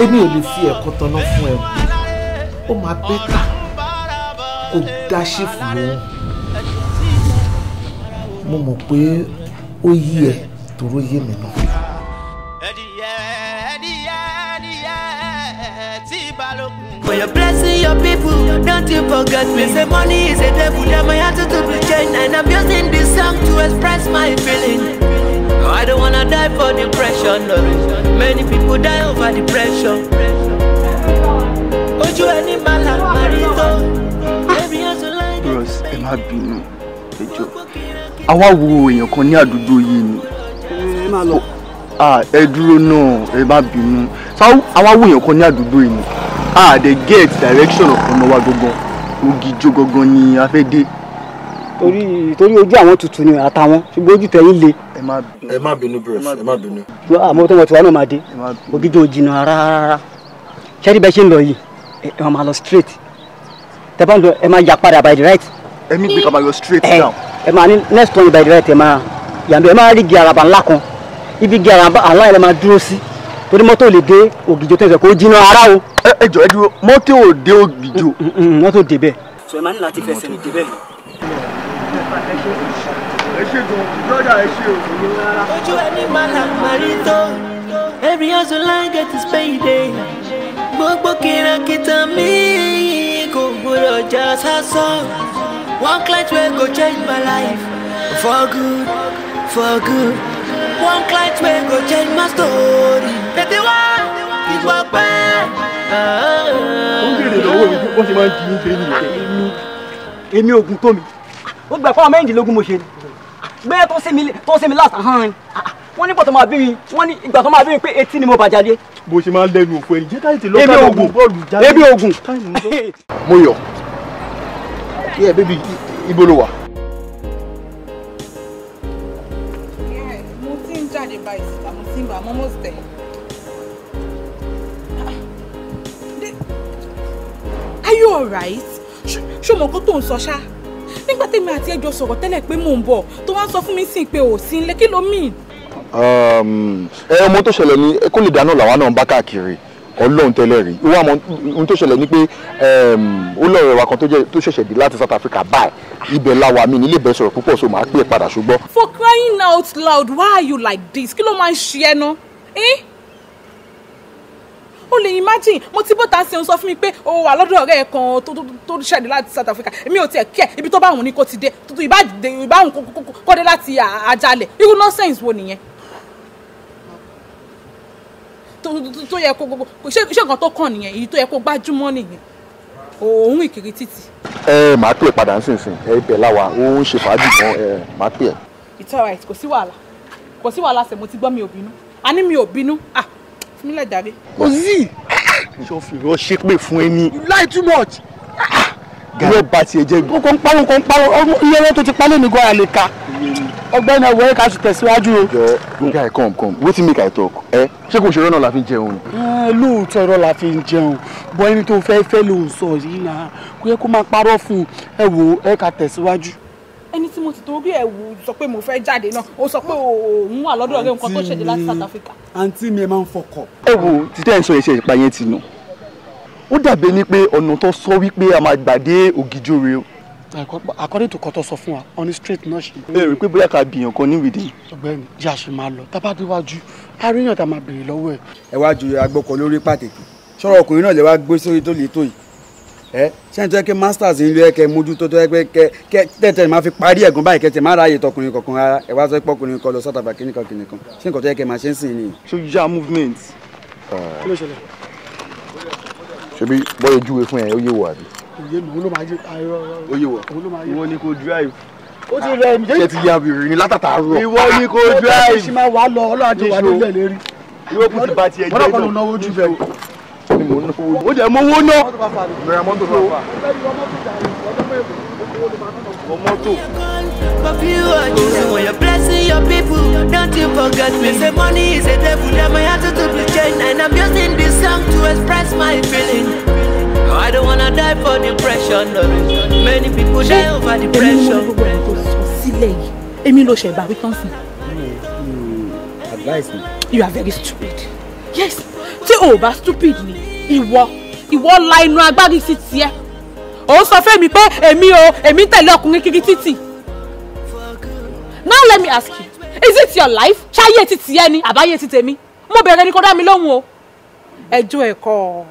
Speaker 8: Èmi ò lè fi ẹ̀kọ́ tọ́nà fún ẹ ó máa bẹ́tà kó dá ṣèfù lóhùn mo mọ̀ pé ó yí ẹ tóró yé mi náà.
Speaker 7: When you're blessing your people, don't you forget me. Say money is a devil, that my heart to be changed. And I'm using this song to express my feeling. I don't wanna die for depression, no. Many people die over depression. Ojú ẹni máa là marito.
Speaker 20: Bros, ẹ má bínú, ẹ jọ̀ọ́. Àwa wo èèyàn kan ní àdúgbò yìí ni.
Speaker 10: Ẹ má lọ.
Speaker 20: Ẹ dúró náà, ẹ má bínú. Àwa wo èèyàn kan ní àdúgbò yìí ni. They get direction ọ̀nà wa gangan. Ògìjó gangan ni a fẹ́ dé.
Speaker 21: Torí ojú àwọn tuntun ni àtàwọn ṣùgbọ́n ojú tẹ̀yìn le.
Speaker 17: Ẹ má bínú bros, ẹ má bínú.
Speaker 21: Àmọ́ tó wọ́n ti wá náà máa dé. Ògìjó jìnnà rárá. Ṣẹ́rí bẹ́ẹ̀ ṣe ń lọ yìí, ẹ máa lọ straight. Tẹ́ bá ń lọ, ẹ máa yà padà by the right.
Speaker 20: Ẹ̀mí gbé ká máa lọ straight down.
Speaker 21: Ẹ máa ní next turn by the right ẹ máa yàndó ẹ máa rí igi àràbà ńlá kan. Ibi igi àràbà ńlá yẹn lẹ máa dúró sí. Torí mọ́tò lè dé Ògìjó tó ń sọ kó jìnnà ara o.
Speaker 20: Ẹ jọ̀ọ́ ẹ dúró, mọ́tò ò dé Ògìjó.
Speaker 21: Mọ́tò dé bẹ́ẹ̀. Sọ ẹ máa ní láti fẹsẹ̀ ní dé bẹ́ẹ̀.
Speaker 10: Ẹ ṣe gan, brother ẹ ṣe o.
Speaker 7: Ojú ẹni máa là marito. Every hustle line get his payday. Gbogbo kìràkìtà mi kò gbọdọ̀ já sásán. One client wey go change my life for good, for good. One client wey go change my story. Tètè wá ìgbọ́ pẹ́.
Speaker 10: Ó ń bèrè lọ́wọ́ mi bí wọ́n ṣe máa ń di ní bẹ́ẹ̀ nìyẹn.
Speaker 21: Èmi Ògùn tó mi. Ó gbà fún àwọn mẹ́rìndínlógún mo ṣe ni. Bẹ́ẹ̀ tó ṣe mi last hàn. Wọ́n ní ìgbà tó máa bí mi, wọ́n ní ìgbà tó máa bí mi pé 18 ni mo bà jáde.
Speaker 10: Bó ṣe máa ń lẹ́nu òfò ẹni jẹ́ káyìí tí lọ́kàn ọgbọ̀n bọ́ọ̀lù jáde.
Speaker 21: Èmi Ògùn.
Speaker 20: Mo yọ̀. Yeah, baby, ibo ló wà?
Speaker 3: Mo ti ń jáde báyìí síta, mo ti ń bà mọ́ mọ́ sẹ̀. alright? Ṣé mo kó tó ń sọ ṣá? Nígbà tèmi àti ẹjọ́ sọ̀rọ̀ tẹ́lẹ̀ pé mò ń bọ̀ tó wá ń sọ fún mi sí pé ò sí nílé, kí ló mean?
Speaker 20: Ọmọ tó ṣẹlẹ̀ ní kó lè dáná làwa náà ń bá káàkiri Ọlọ́run tẹ́lẹ̀ rí. Ìwọ àmọ́ ohun tó ṣẹlẹ̀ ní pé ó lọ́rọ̀ wa kan tó ṣẹ̀ṣẹ̀ dé láti South Africa báyìí. Ibẹ̀ láwa mi nílé bẹ́ẹ̀ sọ̀rọ̀ púpọ̀ so máa pè é padà ṣùgbọ́n.
Speaker 3: For crying out loud, why are you like this? Kí ló máa ń ṣe ẹ́ ná? O lè imagine mo ti bọ́ta ṣe ń sọ fún mi pé o wà lọ́dọ̀ ọ̀rẹ́ ẹ̀ kan tó ṣẹ̀dé láti South Africa. Èmi ò tiẹ̀ kí ẹ̀ ibi tó bá wùn ní kó ti dé ìbáhùn kó dé láti àjálẹ̀. Irú nonsense wo nìyẹn? Tó yẹ kó ṣé nǹkan tó kàn nìyẹn, èyí tó yẹ kó gbájúmọ́ nìyẹn. Òun ìkiri títì.
Speaker 20: Màá pè é padà nísinsìnyí. Ibẹ̀ láwa ó ń ṣe fàájì gan. Màá pè é.
Speaker 3: It's alright, kò sí wàhálà sẹ̀ mo ti gbọ́ mi ò bínú. A ní mi ò bínú. Fún mi lẹ̀ dàrí.
Speaker 20: Ozzy! Ṣé fi rọ́ ṣépè fún ẹni? You lie too much! Gàrẹ́ bá tiẹ̀ jẹ́ gbọ́.
Speaker 10: Kò ń parọ́ iye owó tó ti palẹ̀ mi gan-an lè ka. Ọgbẹ́ni ẹ̀wọ̀ ẹ̀ka ti tẹ̀síwájú o.
Speaker 20: Jọ guy come wetin make I talk? Ṣé kò ṣe irọ́ náà la fi ń jẹun?
Speaker 10: Lóòótọ́ irọ́ la fi ń jẹun. Bọ́ ẹni tó fẹ́ ló ń sọ yìí náà. Kò yẹ kó máa parọ́ fún ẹ wò ẹ̀ka tẹ̀síwájú.
Speaker 3: Ẹni tí mo ti torí ẹ̀ wò sọ pé mo fẹ́ jáde náà, ó sọ pé òun wà lọ́dọ̀ ọ̀rẹ́ nǹkan tó ṣẹ̀dé láti South Africa.
Speaker 10: Àǹtí mi ẹ máa ń fọkọ̀.
Speaker 20: Ẹ wo títẹ́ ẹ̀ sọ iṣẹ́ ìpa yẹn ti nà. Ó dàbí ẹni pé ọ̀nà tó sọ wípé a máa gbàdé Ògìjòrè o.
Speaker 10: According to kọ́tọ́ sọ fún wa on the street náà ṣe.
Speaker 20: Ẹ rí i pé bóyá ká bìyàn kan níwèdè.
Speaker 10: Ọ̀gbẹ́ni jẹ́ àṣẹ máa lọ tá bá déwájú aríyàn tá máa béèrè lọ́wọ́ ẹ̀.
Speaker 2: Ẹ wá ju agbọ́kọ̀ lórí pàtẹ́kì sọ̀rọ̀ ọkùnrin náà lè wá gbé sórí tó lè tó yìí. Ṣé n tó yẹ kí masters ń lo ẹ kẹ mójútó tó yẹ pé kẹ tẹ̀tẹ̀ máa fi parí ẹ̀gún báyìí kẹ tẹ̀ máa ráàyè tọkùnrin kankan rárá ẹ wá sọ pé ọkùnrin kan lọ South Africa kìnìkan ṣé nǹkan tó yẹ kẹ máa ṣe ń sìn ni.
Speaker 20: Ṣé yá movement?
Speaker 10: Kí ló ṣẹlẹ̀?
Speaker 20: Ṣebí bọ́yọ̀ júwe fún ẹ ó yé wọ àbí?
Speaker 10: Òye mi ló máa jẹ ayọ̀.
Speaker 20: Ó yé wọ. Ìwọ ni kò drive.
Speaker 10: Ó ti rẹ̀ mí.
Speaker 20: Ṣé ti ya bìrì ní látàtà rọ̀?
Speaker 10: Ìwọ ni kò drive. Ṣé máa wà lọ ọlọ́run àti wà nílẹ̀ lérí.
Speaker 20: Ìwọ kò ti bá tiẹ̀ jẹ́ náà.
Speaker 10: Bọ́dọ̀ kan ló náwó jù fẹ́.
Speaker 20: Ó jẹ́ mọ́ owó náà.
Speaker 10: Bẹ̀rẹ̀ mọ́tò bá fà.
Speaker 7: But you are choosing when you're blessing your people. Don't you forget me. Say money is a devil, then my attitude will change. And I'm using this song to express my feeling. I don't wanna die for depression. No. Many people die over depression.
Speaker 3: Èmi ló ṣe ìbáwí tán sí.
Speaker 2: Advice me.
Speaker 3: You are very stupid. Yes. Tí o bá stupid ni, ìwọ la inú agbárí sí tiẹ̀. Ó sọ fún mi pé èmi tẹ̀lé ọkùnrin kiri títì. Now let me ask you, is it your life? Ṣáyé ti tiẹ̀ ni àbáyé ti tèmi? Mo bẹ̀rẹ̀ ni kó dá mi lóhùn o. Ẹjọ́ ẹ̀kọ́.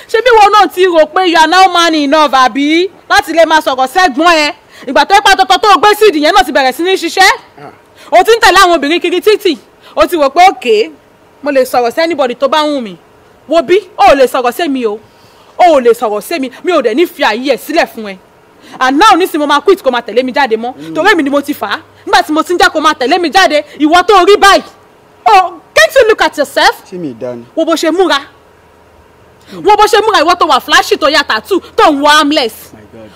Speaker 3: Ṣé bí wọn náà ti rò pé you are now man enough àbí láti lè máa sọ̀rọ̀ sẹ́gbọ́n ẹ? Ìgbà tó pa tọ́tọ́ tó gbé síìdì yẹn náà ti bẹ̀rẹ̀ sí ní ṣiṣẹ́. O ti ń tẹ̀lé àwọn obìnrin kiri títì. O ti rò pé okay, mo lè sọ̀rọ̀ sí anybody tó bá wùn mí. Wo bí o ò lè sọ̀rọ̀ sí mi o. O ò lè sọ̀rọ̀ sí mi, mi ò dẹ̀ ní fi àyè ẹ̀ sílẹ̀ fún ẹ. And now nísìnyí mo máa quit kó máa tẹ̀lé mi jáde mọ́. Torí èmi ni mo ti fà á. Nígbà tí mo ti ń jẹ́ kó máa tẹ̀lé mi jáde, ìwọ tó rí báyìí. Oh, can't you look at yourself?
Speaker 2: Ṣé mi dání?
Speaker 3: Wo bó ṣe múra. Ìwọ tó wà flashy tó ya tattoo tó ń wọ armless.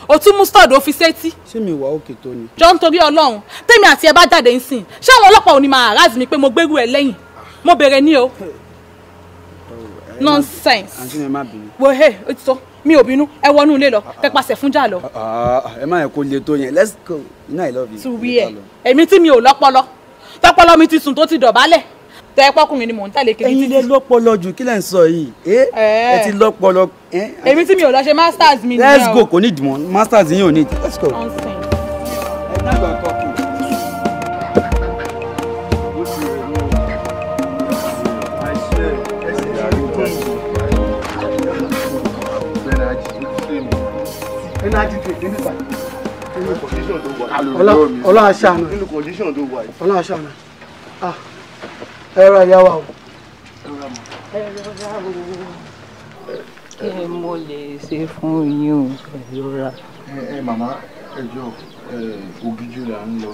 Speaker 3: O tún mú stud ó fi sétí.
Speaker 2: Ṣé mi wà òkè tó ni?
Speaker 3: Jọ nítorí Ọlọ́run, tèmi àti ẹ bá jáde ń sìn. Ṣé àwọn ọlọ́pàá ò ní máa harass mi pé mo gbérú ẹ lẹ́yìn? Mo bẹ̀rẹ̀ ní o. Nonsense.
Speaker 2: Àǹtí mi má bínú.
Speaker 3: Wo ó ti tọ́, mi ò bínú, ẹ wọnú ilé lọ, ẹ pàṣẹ fún jà lọ.
Speaker 2: Ẹ má yẹ kó le tó yẹn, let's go. You know I love you.
Speaker 3: To where? Èmi tí mi ò lọ́pọlọ. Tọ́pọlọ mi ti sùn tó ti dọ̀bálẹ̀. Tẹ́ pọ́kùnrin ni mò ń tẹ̀lé kiri.
Speaker 2: Ẹ̀yin lè lọ́pọlọ jù kí lẹ̀ ń sọ yìí. Ẹ ti lọ́pọlọ.
Speaker 3: Èmi tí mi ò lọ ṣe masters mi nìyẹn o.
Speaker 2: Let's go, kò ní ìdìmọ̀, masters yín ò ní ìdí. Let's go.
Speaker 10: Ọlọ́run aṣáánu. Ọlọ́run aṣáánu. Ẹ̀rọ ìyá wa o.
Speaker 22: Kí ni mo lè ṣe fún yín ìrora?
Speaker 6: Màmá ẹjọ́ Ògìjò là ń lọ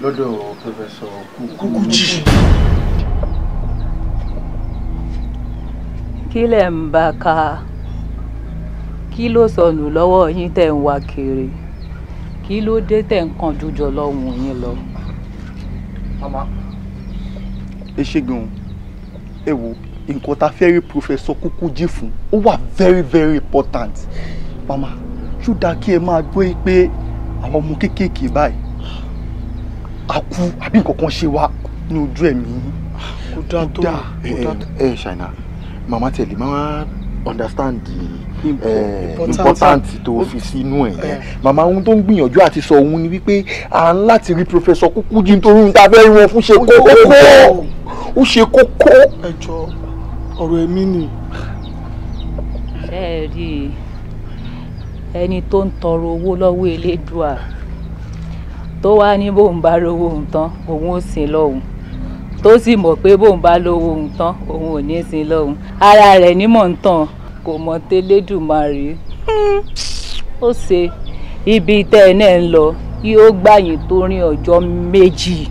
Speaker 6: lọ́dọ̀ Professor Kúkújì.
Speaker 22: Kí lẹ̀ ń bá ká? Kí ló sọnù lọ́wọ́ yín tẹ̀ ń wá kiri? Kí ló dé tẹ̀ ń kánjú jọ lọ́hùn yín lọ?
Speaker 20: Màmá ẹ ṣe gan ẹ wo nǹkan tá a fẹ́ rí Professor Kukuji fún ó wà very very important. Mama ṣó dáa kí ẹ máa gbọ́ pé àwọn ọmọ kéékèèké báyìí a kú àbí nǹkan kan ṣe wá ní ojú ẹ̀mí.
Speaker 10: Kò dáa tó.
Speaker 20: Ṣáínà màmá tẹ̀lé máa understand the important tó fi sínú ẹ̀. Màmá ohun tó ń gbìyànjú àti sọ òun ni wípé à ń láti rí Professor Kukuji nítorí ohun tá a fẹ́ rí wọn fún ṣe kókó. Ó ṣe kókó.
Speaker 10: Ẹ jọ ọ̀rọ̀ ẹ̀mí ni.
Speaker 22: Ṣé ẹ rí ẹni tó ń tọrọ owó lọ́wọ́ Elédùà tó wá ní bóun bá rówó òun tán òun ò sìn lọ́hùn tó sì mọ̀ pé bóun bá lówó òun tán òun ò ní sìn lọ́hùn ara rẹ̀ ní mọ̀ ń tàn kò mọ̀ tẹ́lẹ́dùmarè ó ṣe ibi tẹ́ ẹ náà ń lọ yóò gbàyìn tó rin ọjọ́ méjì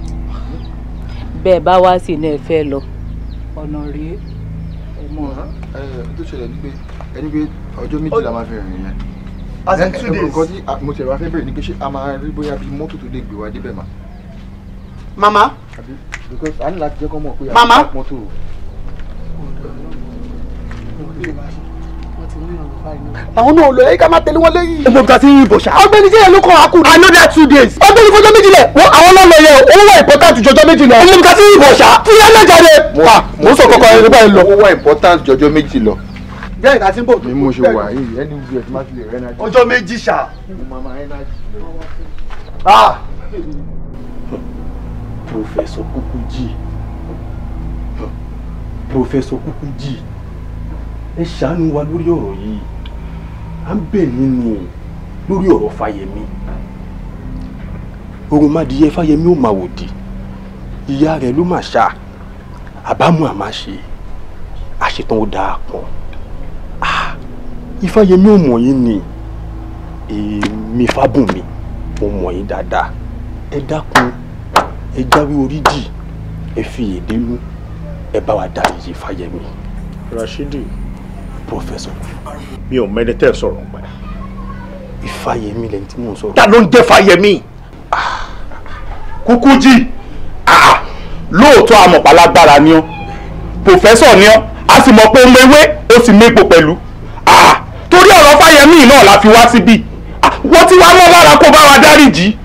Speaker 22: bẹ́ẹ̀ bá wá sí náà fẹ́ lọ ọ̀nà rèé ẹ mọ̀.
Speaker 20: tó ṣẹlẹ̀ ní pé ẹni pé ọjọ́ méjì la máa fi rìn yẹn. As in 2 days. Nǹkan tí mo tẹ̀wá fẹ́ bẹ̀rẹ̀ ni pé ṣé a máa rí bóyá bíi mọ́tò tó lè gbé wa débẹ̀ mà.
Speaker 10: Mama.
Speaker 20: Because a ní láti jẹ́ kọ́ mọ̀ pé
Speaker 10: Mama.
Speaker 20: a mọ́tò.
Speaker 10: Àwọn náà lọ ẹ ká máa tẹ̀lé wọn lẹ́yìn. Ẹ bọ̀dọ̀ àti ìbò ṣá. Ọ̀gbẹ́ni jẹ́ ìlú kan àkùrù. Another 2 days. Ọ̀gbẹ́ni fọjọ́ méjì lẹ̀. Wọ́n àwọn náà lọ yẹ owó wà important jọjọ́ méjì lọ. Ẹ bọ̀dọ̀ àti ìbò ṣá. Fúyẹ́ lẹ́jàre. Mo sọ kọ́kọ́ ẹni báyìí lọ.
Speaker 20: Owó wà important jọjọ́ méjì lọ.
Speaker 10: Bẹ́ẹ̀ ni àti ń bọ̀.
Speaker 20: Bí mo ṣe wà yìí ẹni wúwo ẹ̀ tí má ti lè rẹ́ náà.
Speaker 10: Ọjọ́ méjì ṣá.
Speaker 20: Professor Kukuji. Professor Kukuji. Ẹ ṣàánú wa lórí ọ̀rọ̀ yìí. À ń bẹ̀ yín ni lórí ọ̀rọ̀ Fáyẹmí. Òròmọdìyẹ Fáyẹmí ò máa wòdì. Ìyá rẹ̀ ló máa ṣá. Àbámu àmá ṣe. Àṣetán ó dáa pọ̀. Ifáyẹmí ò mọ̀ yín ni. Èmi Fábùnmi mo mọ̀ yín dáadáa. Ẹ dákun ẹ jáwé oríjì ẹ fi èdè lú ẹ bá wa dáríjì Fáyẹmí.
Speaker 14: Rashidi.
Speaker 20: Professor.
Speaker 14: Mi ò mẹ́ni tẹ́ sọ̀rọ̀ pa.
Speaker 20: Ifáyẹmí lẹni tí mò ń sọ̀rọ̀.
Speaker 14: Ta ló ń jẹ́ Fáyẹmí?
Speaker 1: Kukuji. Lóòótọ́ amọ̀pálágbára ni ọ́. Professor ni ọ́. A sì mọ̀ pé ó mewé ó sì mépo pẹ̀lú. Torí ọ̀rọ̀ Fáyẹmí náà la fi wá síbí. Wọ́n ti wá mọ́ lára kó bá wa dáríjì.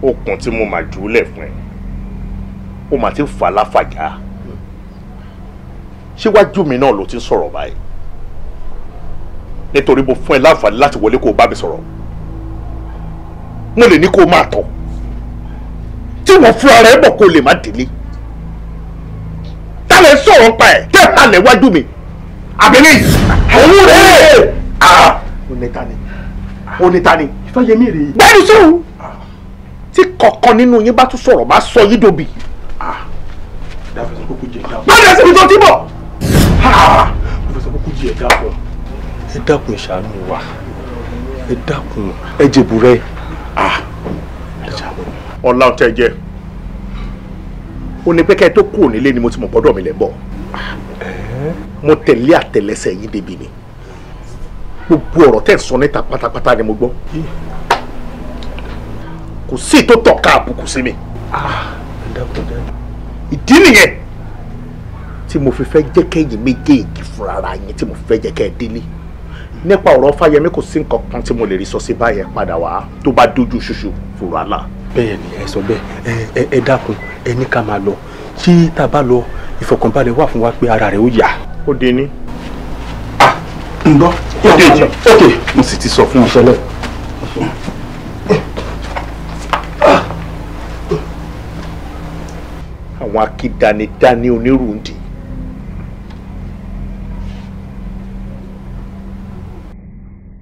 Speaker 14: Okùn tí mo máa jùúlẹ̀ fún ẹ ó máa ti fà láfàjá. Síwájú mi náà ló ti ń sọ̀rọ̀ báyìí nítorí mo fún ẹ láǹfààní láti wọlé kó o bá mi sọ̀rọ̀. Mo lè ní kó o máa tọ̀ tí wọ́n fúnra rẹ̀ bọ̀ kó o lè má délé. Tálẹ̀ sọ̀rọ̀ pa ẹ̀ tẹ́ halẹ̀ wájú mi àbẹ̀lẹ̀ òun rẹ̀ onítàní
Speaker 20: Ifáyẹmí rèé.
Speaker 14: gbẹ́nu sóhun tí kọ̀ọ̀kan nínú yín bá tún sọ̀rọ̀ máa sọ yín dòbí.
Speaker 20: Professor Kukuji ẹ dákun.
Speaker 14: Báyọ̀ síbi tó ti bọ̀.
Speaker 20: Professor Kukuji ẹ dákun. Ẹ dákun ẹ ṣàánú wa. Ẹ dákun ẹ jẹ̀bù rẹ̀.
Speaker 14: Ọlá ọ̀tẹ̀ jẹ́ ó ní pé kẹ́ ẹ tó kúrò nílé ni mo ti mọ̀ gbọ́dọ̀ mi lẹ̀ bọ̀. Mo tẹ̀lé àtẹ̀lẹsẹ̀ yín débi ni gbogbo ọ̀rọ̀ tẹ̀ ń sọ níta pátápátá ni mo gbọ́. Kò sí tó tọ̀ka àbùkù sí mi. Ìdí nìyẹn tí mo fi fẹ́ jẹ́ kẹ́yìn méjèèjì fúnra ara yín tí mo fi fẹ́ jẹ́ kẹ́ ẹ délé. Nípa ọ̀rọ̀ Fáyẹmí kò sí nǹkan kan tí mo lè rí sọ sí báyẹn padà wá tó bá dojú ṣoṣo fúnra là.
Speaker 20: Bẹ́ẹ̀ ni ẹ sọ bẹ́ẹ̀ ẹ dákun ẹ ní ká máa lọ tí tá a bá lọ ìfọkànbalẹ̀ wà fún wa pé ara rẹ̀ ó yá.
Speaker 14: Ó di ní.
Speaker 20: Ń gbọ́ ó di èjì. Ok mo sì ti sọ fún ìṣẹ̀lẹ̀.
Speaker 14: Àwọn akídanidání onírúurú.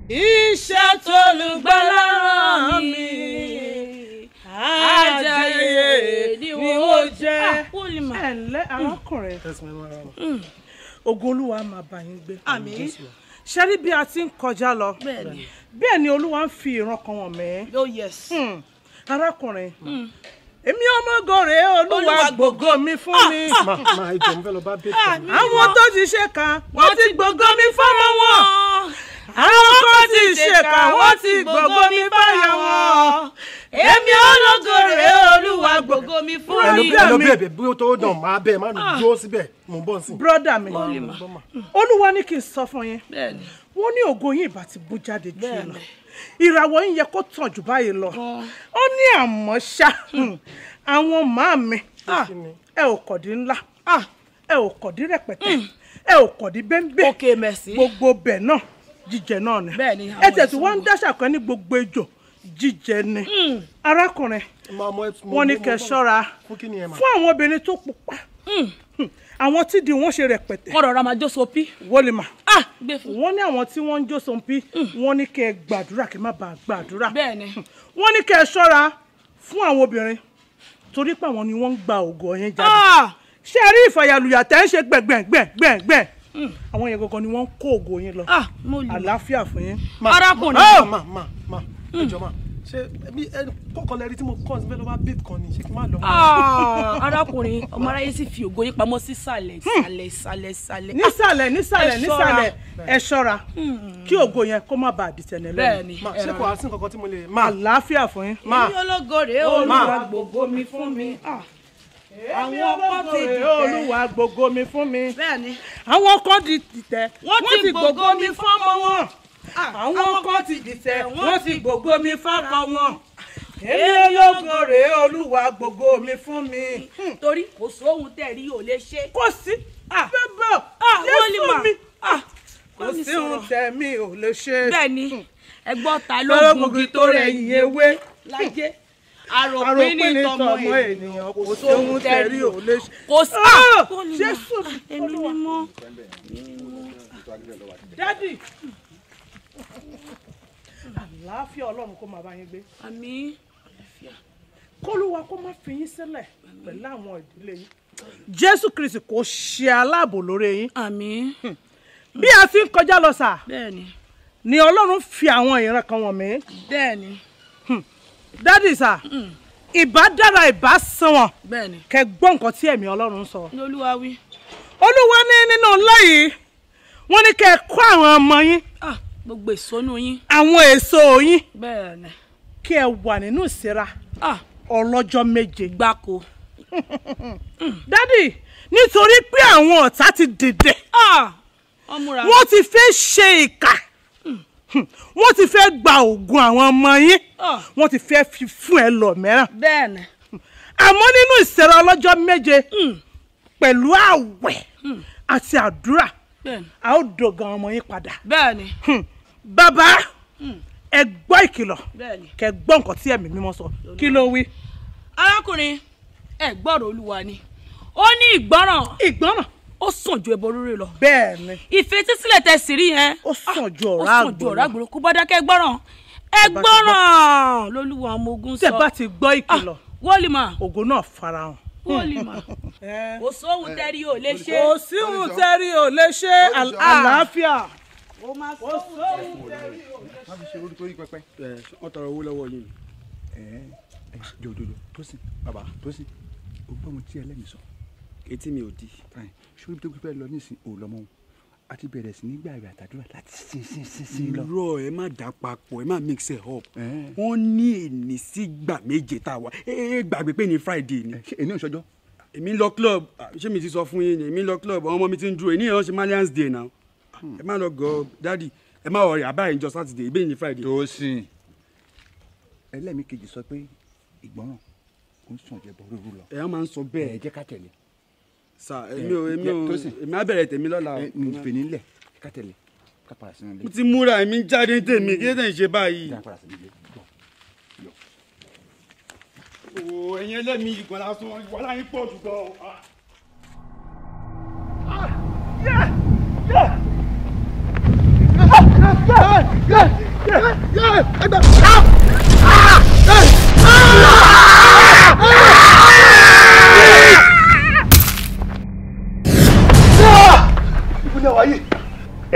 Speaker 19: Iṣẹ́ t'Olùgbàlà rán mi, àjàyè ni wọ́n jẹ́.
Speaker 5: Ẹ̀lẹ́ arákùnrin, ògo Olúwa máa bá yín gbé. Àmín. Ṣé rí bí a ti ń kọjá lọ? Bẹ́ẹ̀ ni Olúwa ń fi ìran kan wọ̀n mẹ́.
Speaker 19: Oh yes.
Speaker 5: Arákùnrin, èmi ọmọgọ rèé Olúwa gbògo mi fún mi.
Speaker 10: Máa ìjọ ń fẹ́ lọ bá bẹ́ẹ̀.
Speaker 5: Àwọn tó ti ṣe kan, wọ́n ti gbògo mi fọ́mọ wọn. Àwọn tó ti ṣe kan, wọ́n ti gbògo mi fáyà wọn.
Speaker 19: Èmi ológo rèé Olúwa gbògo
Speaker 22: mi fún mi.
Speaker 16: ẹ lọ bẹ̀bẹ̀ bí ó tó dàn máa bẹ̀ má dúró síbẹ̀ mò ń bọ̀ sí.
Speaker 5: brọ́dà mi olúwa ní kí n sọ fún yín wọ́n ní ògo yín ìbá ti bú jáde jù lọ ìràwọ̀ yín yẹ kó tàn jù báyìí lọ ó ní àmọ́ ṣá àwọn màámi ẹ ò kọ̀dí ńlá ẹ ò kọ̀dí rẹpẹtẹ ẹ ò kọ̀dí bẹ́ńbẹ́ gbogbo bẹ̀ náà jíjẹ náà ni ẹ tẹ̀sí wọ́n ń dáṣà kan ní gbogbo ejò jíjẹ ni arákùnrin wọ́n ní kẹ́ ṣọ́ra fún àwọn obìnrin tó pupa àwọn tí di wọ́n ṣe rẹpẹtẹ
Speaker 22: wọ́n rọra máa jó sopi
Speaker 5: wọ́lìmà wọ́n ní àwọn tí wọ́n ń jó sopi wọ́n ní kẹ́ gbàdúrà kẹ́ má bàa gbàdúrà wọ́n ní kẹ́ ṣọ́ra fún àwọn obìnrin torí pé àwọn ni wọ́n ń gba ògo yẹn jáde ṣé ẹ rí ìfàyàlùyà tẹ́ ń ṣe gbẹ̀gbẹ̀gbẹ̀gbẹ̀ àwọn yẹn gangan ni wọ́n ń kó ògo yẹn lọ àlàáfíà fún yín.
Speaker 22: arákùnrin
Speaker 16: ma ẹjọ ma ṣe bí kọkàn lẹrí tí mo kàn sí bẹ́ẹ̀ ló bá bíp kan ni ṣé kí n má lọ.
Speaker 22: arákùnrin ọmọ aráyé sì fi ògo yín pamọ́ sí ìsàlẹ̀
Speaker 5: nísàlẹ̀ ẹ ṣọ́ra kí ògo yẹn kó má bàa dìtẹ̀nẹ̀ lẹ́nu.
Speaker 22: bẹ́ẹ̀ni
Speaker 16: ṣé kò wá sí nǹkan tí mo lè.
Speaker 5: àlàáfíà fún yín.
Speaker 22: èmi ológo rèé Olúwa gbogbo mi fún mi.
Speaker 5: àwọn kan ti dìtẹ̀ Olúwa gbogbo mi fún mi. àwọn kan ti dìtẹ̀ wọ́n ti gbogbo mi fọ́mọ wọn. àwọn kan ti dìtẹ̀ wọ́n ti gbogbo mi fọ́kọ wọn. èmi ológo rèé Olúwa gbogbo mi fún mi.
Speaker 22: torí kò sóhun tẹ̀rí ò lè ṣe.
Speaker 5: kò sí bẹ́ẹ̀ Jésù mi kò sí ohun tẹ̀mí ò lè ṣe.
Speaker 22: bẹ́ẹ̀ni ẹgbọ́n ta ló gungi tó rẹ̀ yìn ewé lájẹ́ àròpin ní tọmọ ènìyàn kò sóhun tẹ̀rí ò lè ṣe. kò sí
Speaker 5: Jésù
Speaker 22: ẹ̀mí mímọ́.
Speaker 5: dádì àlàáfíà Ọlọ́run kó máa bá yín gbé.
Speaker 22: àmín.
Speaker 5: kólúwa kó má fi yín sílẹ̀ pẹ̀lú àwọn ìdílé yín. Jésù Kristi kó ṣe aláàbò lórí yín.
Speaker 22: àmín.
Speaker 5: bí a ti ń kọjá lọ sà.
Speaker 22: bẹ́ẹ̀ni.
Speaker 5: ni Ọlọ́run fi àwọn ìran kan wọ̀n mí.
Speaker 22: bẹ́ẹ̀ni.
Speaker 5: dádì sà ìbá dára ìbá sàn wọ́n.
Speaker 22: bẹ́ẹ̀ni.
Speaker 5: kẹ́ gbọ́ nǹkan tí ẹ̀mí Ọlọ́run sọ.
Speaker 22: ní Olúwa wí.
Speaker 5: Olúwa ní nínú ńlá yìí wọ́n ní kẹ́ kó àwọn ọmọ yín.
Speaker 22: gbogbo èsónú yín.
Speaker 5: àwọn èso yín.
Speaker 22: bẹ́ẹ̀ni.
Speaker 5: kí ẹ wà nínú ìsera ọlọ́jọ́ méje.
Speaker 22: gbáko.
Speaker 5: dádì nítorí pé àwọn ọ̀tá ti dìde. wọ́n ti fẹ́ ṣe ìkà. wọ́n ti fẹ́ gba ògùn àwọn ọmọ yín. wọ́n ti fẹ́ fi fún ẹ lọ mìíràn.
Speaker 22: bẹ́ẹ̀ni.
Speaker 5: àmọ́ nínú ìsera ọlọ́jọ́ méje pẹ̀lú àwẹ̀ àti àdúrà a ó dògan ọmọ yín padà.
Speaker 22: bẹ́ẹ̀ni.
Speaker 5: bàbá ẹ gbọ́ ìkìlọ̀ kẹ́ gbọ́ nǹkan tí ẹ̀mí mímọ́ sọ kí ló wí.
Speaker 22: arákùnrin ẹ gbọ́rọ̀ Olúwa ni ó ní ìgbọ́ràn ó sàn ju ẹbọ rírì lọ.
Speaker 5: bẹ́ẹ̀ni.
Speaker 22: ìfetísílẹ̀ tẹ́ sì rí yẹn
Speaker 5: ó sàn ju ọ̀rá àgbò
Speaker 22: kó bá dákẹ́ gbọ́ràn ẹ gbọ́ràn lolúwa ọmọ ogun sọ.
Speaker 5: tẹ́ bá ti gbọ́ ìkìlọ̀
Speaker 22: wọ́ọ̀lìmà
Speaker 5: ògo náà farahàn.
Speaker 22: wọ́ọ̀lìmà kò sóhun tẹ́rí ò lè ṣe.
Speaker 5: kò sí ohun tẹ́rí ò lè ṣe àlàáfíà.
Speaker 22: kò má sóhun tẹ́rí ò lè ṣe.
Speaker 2: má fi ṣe orí torí pẹpẹ. wọ́n tọrọ owó lọ́wọ́ yìí. jòjòjò tó sì bàbá tó sì o gbọ́ ohun tí ẹlẹ́mìí sọ etí mi ò di ṣórí tó fẹ́ lọ nísìnyí ò lọ́mọ wọn a ti bẹ̀rẹ̀ sí nígbà ìgbà àtàdúrà láti sin lọ. irọ́ ẹ má dà papọ̀ ẹ má mix it up. wọ́n ní èní sí gbà méje tá a wà ẹ gbàgbé pé ní Friday ni. èní ò ṣọjọ́. èmi lọ club ṣé mi ti sọ fún yín ni èmi lọ club àwọn ọmọ mi ti ń dúró èní ìran ṣe Malians Day náà. ẹ má lọ gọ dádì ẹ má wọrí àbá ìjọ Saturday ìbéyìí ní Friday. tó sìn. ẹlẹ́mìí kejì sọ pé ìgbọràn ó ń sàn jẹ́ bọ́ rúru lọ. ẹ máa ń sọ bẹ́ẹ̀. ẹ jẹ́ ká tẹ̀lé. sa èmi á bẹ̀rẹ̀ tèmi lọ́la. nfẹ̀ nílẹ̀ ká tẹ̀lé ká padà sínú ilé. mo ti múra èmi ń jáde tèmi kí ló ń ṣe báyìí. o ẹ̀yin ẹlẹ́mìí ìgbọ̀n lásán wàhálà yín pọ̀ jù gan.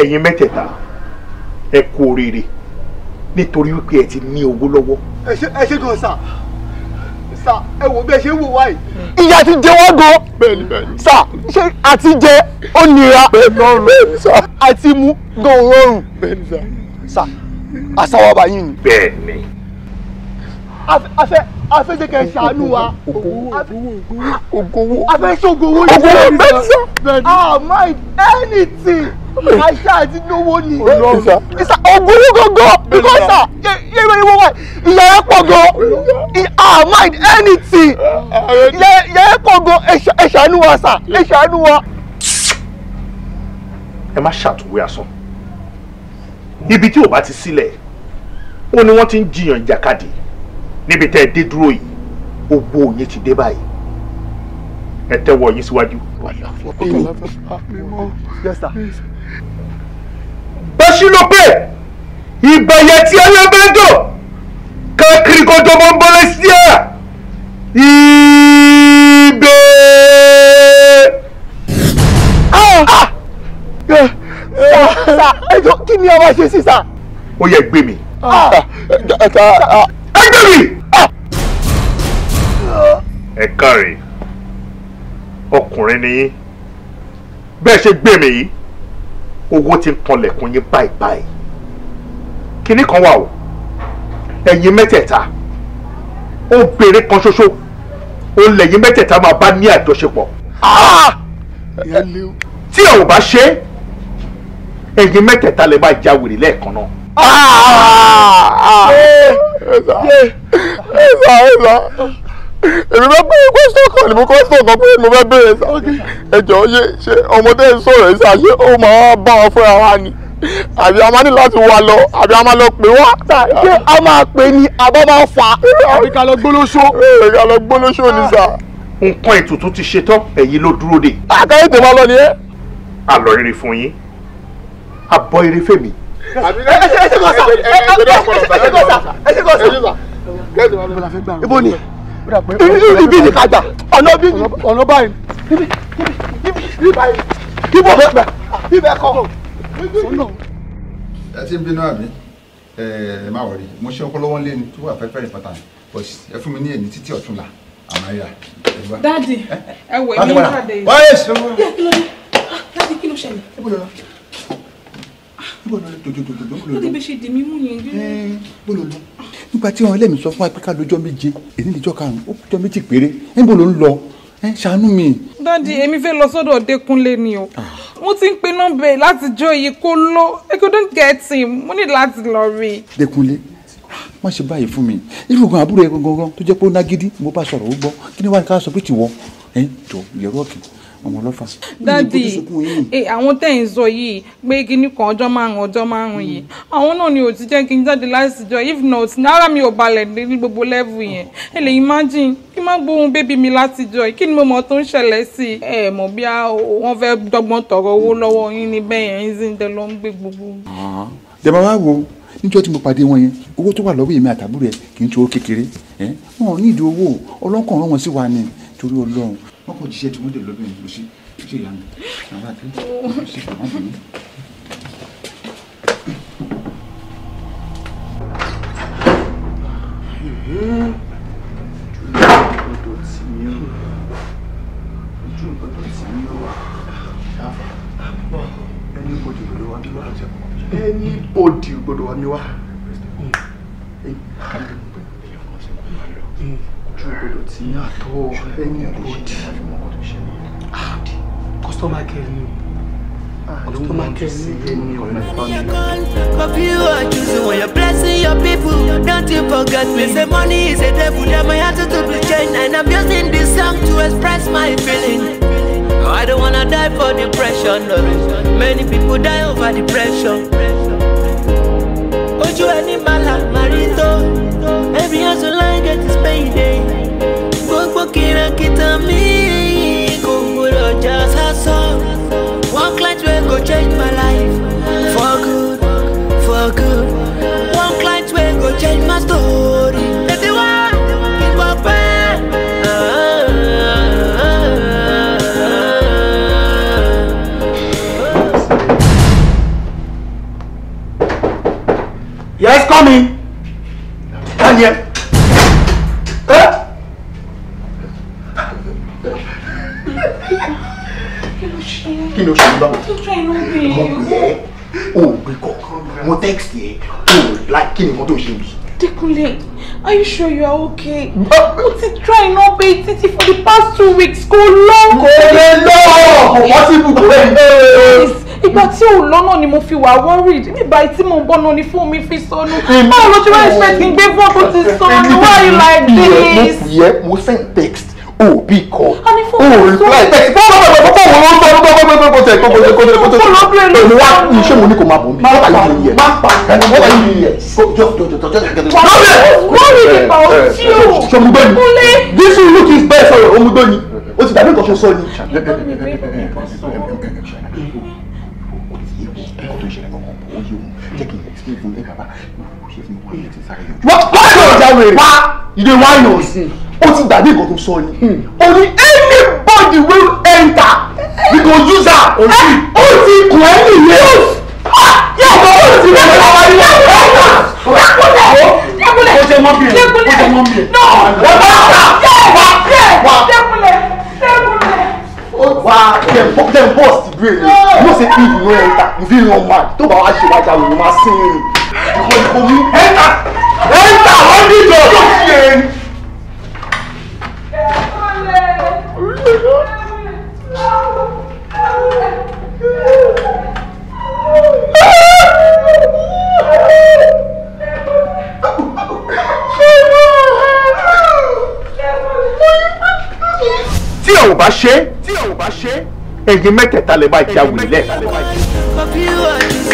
Speaker 1: ẹ̀yin mẹ́tẹ̀ẹ̀ta ẹ kú oríire nítorí wípé ẹ ti ní owó lọ́wọ́.
Speaker 2: ẹ ṣe gan sa ẹ wò bí ẹ ṣe ń wò wáyé.
Speaker 20: ìyà ti jẹ wọ́n gan. bẹ́ẹ̀ni bẹ́ẹ̀ni. sa ṣé àti jẹ ó nira. bẹ́ẹ̀ni sa àti mú gan rọrùn. bẹ́ẹ̀ni sa àsáwábà yín ni.
Speaker 1: bẹ́ẹ̀ni.
Speaker 10: afẹ́ jẹ́ kẹ́ ṣàánú wa. Ògòwò. Afẹ́ ṣògòwò
Speaker 20: yìí. Ògòwò bẹ́ẹ̀.
Speaker 10: Mind anything. Àṣà àti lówó ni.
Speaker 20: Ìsà ògòwò gangan. Because sir, ìyá ẹ pọ̀ gan.
Speaker 10: Mind anything. Ìyá ẹ pọ̀ gan. Ẹ ṣàánú wa sà. Ẹ ṣàánú wa.
Speaker 14: Ẹ má ṣàtúwé asán. Ibi tí ò bá ti sílẹ̀, ó ní wọ́n ti ń jiyàn ìjàkadì. Níbi tẹ́ ẹ dé dúró yìí, ògbó yín ti dé báyìí. Ẹ tẹ́wọ́ yín síwájú. Bẹ́sílópè, ìbẹ̀yẹ tí ẹlẹ́bẹ̀ẹ́dọ̀, káàkiri kọjọ mọ́ ń bọ́lẹ̀ sí ẹ̀. Ibẹ̀.
Speaker 10: Sà, ẹjọ́ kí ni a máa ṣe sí sà?
Speaker 14: Ó yẹ gbé mi. Ẹgbẹ́ mi. Ẹ káre, ọkùnrin ni yín. Bẹ́ẹ̀ ṣe gbé mi yìí, owó ti ń kanlẹ̀kùn yín báyìí báyìí. Kinní kan wà o, ẹ̀yin mẹ́tẹ̀ẹ̀ta, obìnrin kan ṣoṣo, ó lẹ̀yin mẹ́tẹ̀ẹ̀ta máa bá ní àjọṣepọ̀. Tí ẹ ò bá ṣe, ẹ̀yin mẹ́tẹ̀ẹ̀ta lè máa já wèrè lẹ́ẹ̀kan náà.
Speaker 20: Èmi bá bẹ̀rẹ̀ question kan ni mo question kan pé mo fẹ́ bẹ̀rẹ̀ sá. Ẹ jọ̀ọ́ ṣe ọmọdé ń sọ̀rọ̀ ẹ̀ sá ṣé ó máa bá wọn fúnra wa ni? Àbí a máa ní láti wá lọ àbí a máa lọ pè wá?
Speaker 10: Ṣé a máa pè ní àbá máa fà? Àbí ká lọ gbólóṣó?
Speaker 20: Ká lọ gbólóṣó ni sá.
Speaker 14: Nǹkan ètùtù ti ṣetán, ẹ̀yin ló dúró dè.
Speaker 20: Àkáyé tè máa lọ ni ẹ́.
Speaker 14: Àlọ́ rere fún yín, àbọ̀ eré fèmí.
Speaker 10: Ibo ni? Ibi ni kájà. Ọ̀nà bí ni? Ọ̀nà báyìí. Ibi báyìí. Ibo bẹ́ẹ̀. Ibẹ̀ kọ́.
Speaker 4: Ẹ ti ń bínú àbí? Ẹ má wọrí, mo ṣe ọpọlọ wọn lé ní tó wà fẹ́fẹ́ ìpàtà but ẹ fún mi ní èyí títí ọ̀túnla àmáyà.
Speaker 3: Dáàdì, ẹ wẹ̀ ní ìpàdé yìí.
Speaker 4: Wáyé ṣe wọ́n.
Speaker 3: Dáàdì, kí ló ṣẹlẹ̀? Ó ti bẹ ṣe dì mí mú yẹn dé.
Speaker 4: Nígbà tí wọn lẹ́mìí sọ fún wa pé ká lọ́jọ́ méje èyí níjọ́ karùn-ún ó jọ méjì péré níbo ló ń lọ ṣàánú mi.
Speaker 3: Dáàdì, èmi fẹ́ lọ sọ́dọ̀ Dékúnlé ni o. Mo ti ń pe nọ́mbà ẹ̀ látijọ́ yìí kó lọ. I couldn't get him. Mo ní láti lọ rí i.
Speaker 4: Dékúnlé má ṣe báyìí fún mi irúgbọ́n àbúrò ẹ̀ gangan tó jẹ́ pé ó ná gidi mo bá sọ̀rọ̀ ó gbọ́ kí ni wàá ká sọ pé tìwọ́ jọ ìyẹ̀rọ ọ̀kì ọmọ ọlọ́fà.
Speaker 3: Dádì, àwọn tẹ̀ ń sọ yìí pé kíní kan ọjọ́ márùn-ún yìí àwọn náà ni ò ti jẹ́ kí n jáde láti jọ if not náírà mi ò balẹ̀ ní gbogbo level yẹn ẹ lè imagine kí n má gbóhùn bébí mi láti jọ kí ni mo mọ̀ tó ń ṣẹlẹ̀ sí ẹ mọ̀ bí wọ́n fẹ́ dọ́gbọ́n tọrọ owó lọ́wọ́ yín ní bẹ́ẹ̀ yẹn ń tẹ lọ ń gbé gbogbo.
Speaker 4: dẹ̀mọ̀ wá wo níjọ́ tí mo pàdé wọn yẹn owó tó wà lọ́wọ́ èmi àtàbúrò ẹ̀ kì í ṣe owó kékeré wọn ò ní ìdí owó ọlọ́kàn rán wọn sí wa ni torí Ọlọ́run wọn kò jíṣẹ́ tí wọ́n dé lọ́dún yìí lọ sí ṣe ìyá mi àwọn àti ṣe ìyá mi.
Speaker 20: Anybody gbọ́dọ̀ wá mi wá.
Speaker 10: Customer care ni. Customer care ni.
Speaker 7: But you are choosing when you're blessing your people. Don't you forget me. Say money is a devil. That my attitude will change. And I'm using this song to express my feeling. I don't wanna die for depression. No. Many people die over depression. Ojú ẹni mala marito. Every hustle line get his payday. Gbogbo kìràkìtà mi kò gbọdọ̀ já sásán. One client wey go change my life for good, for good. One client wey go change my story. Baby, why keep up
Speaker 14: Yes, coming. Daniel.
Speaker 4: Kí ló ṣe báwo? Mo pè é, o ò gbé kọ̀, mo text yẹ, o ò like kí ni nǹkan tó ṣe bí?
Speaker 3: Dekunle, are you sure you are okay? What's it trying not pay Titi for the past 2 weeks? Go long. Ìgbà tí ò lọ́nà ni mo fi wà worried. Nígbà tí mo bọ́ náà ni fún mi fi sọnù. Báwo ló ṣe wá expect kí n gbé fún ọkọ ti sọnù? Why are you like this?
Speaker 20: Mo send text. Big call.
Speaker 3: Reply
Speaker 20: text. Ṣé mo ní kò máa bọ̀ mí? What are you doing here?
Speaker 3: Worried about you.
Speaker 20: Ṣọmùgbọ́ni. This will look his best for Ọmùgbọ́ni. Ó ti dàbí nǹkan ṣe sọ ni. You dey whine us. Ó ti gbàgbé nǹkan tó sọ ni. Only anybody will enter. We go use her. Ó ti kùn ẹ́ nìyẹn. Yàtọ̀ ó ti rẹ̀ lọ́wọ́ ní ẹ̀ka. Dẹ́kunlé. Ó jẹ́ mọ́bìrì. Dẹ́kunlé. No. Dem boss the brain. You know say if you no enter, you fit run mad. Tó bá wá ṣe wájà wò, you ma sin. Because you enter. Wọ́n ní ìjọ tó ṣe. Tí ò bá ṣe, ẹ̀yin mẹ́tẹ̀ẹ̀ta lè máa jáwé lẹ́ẹ̀kan.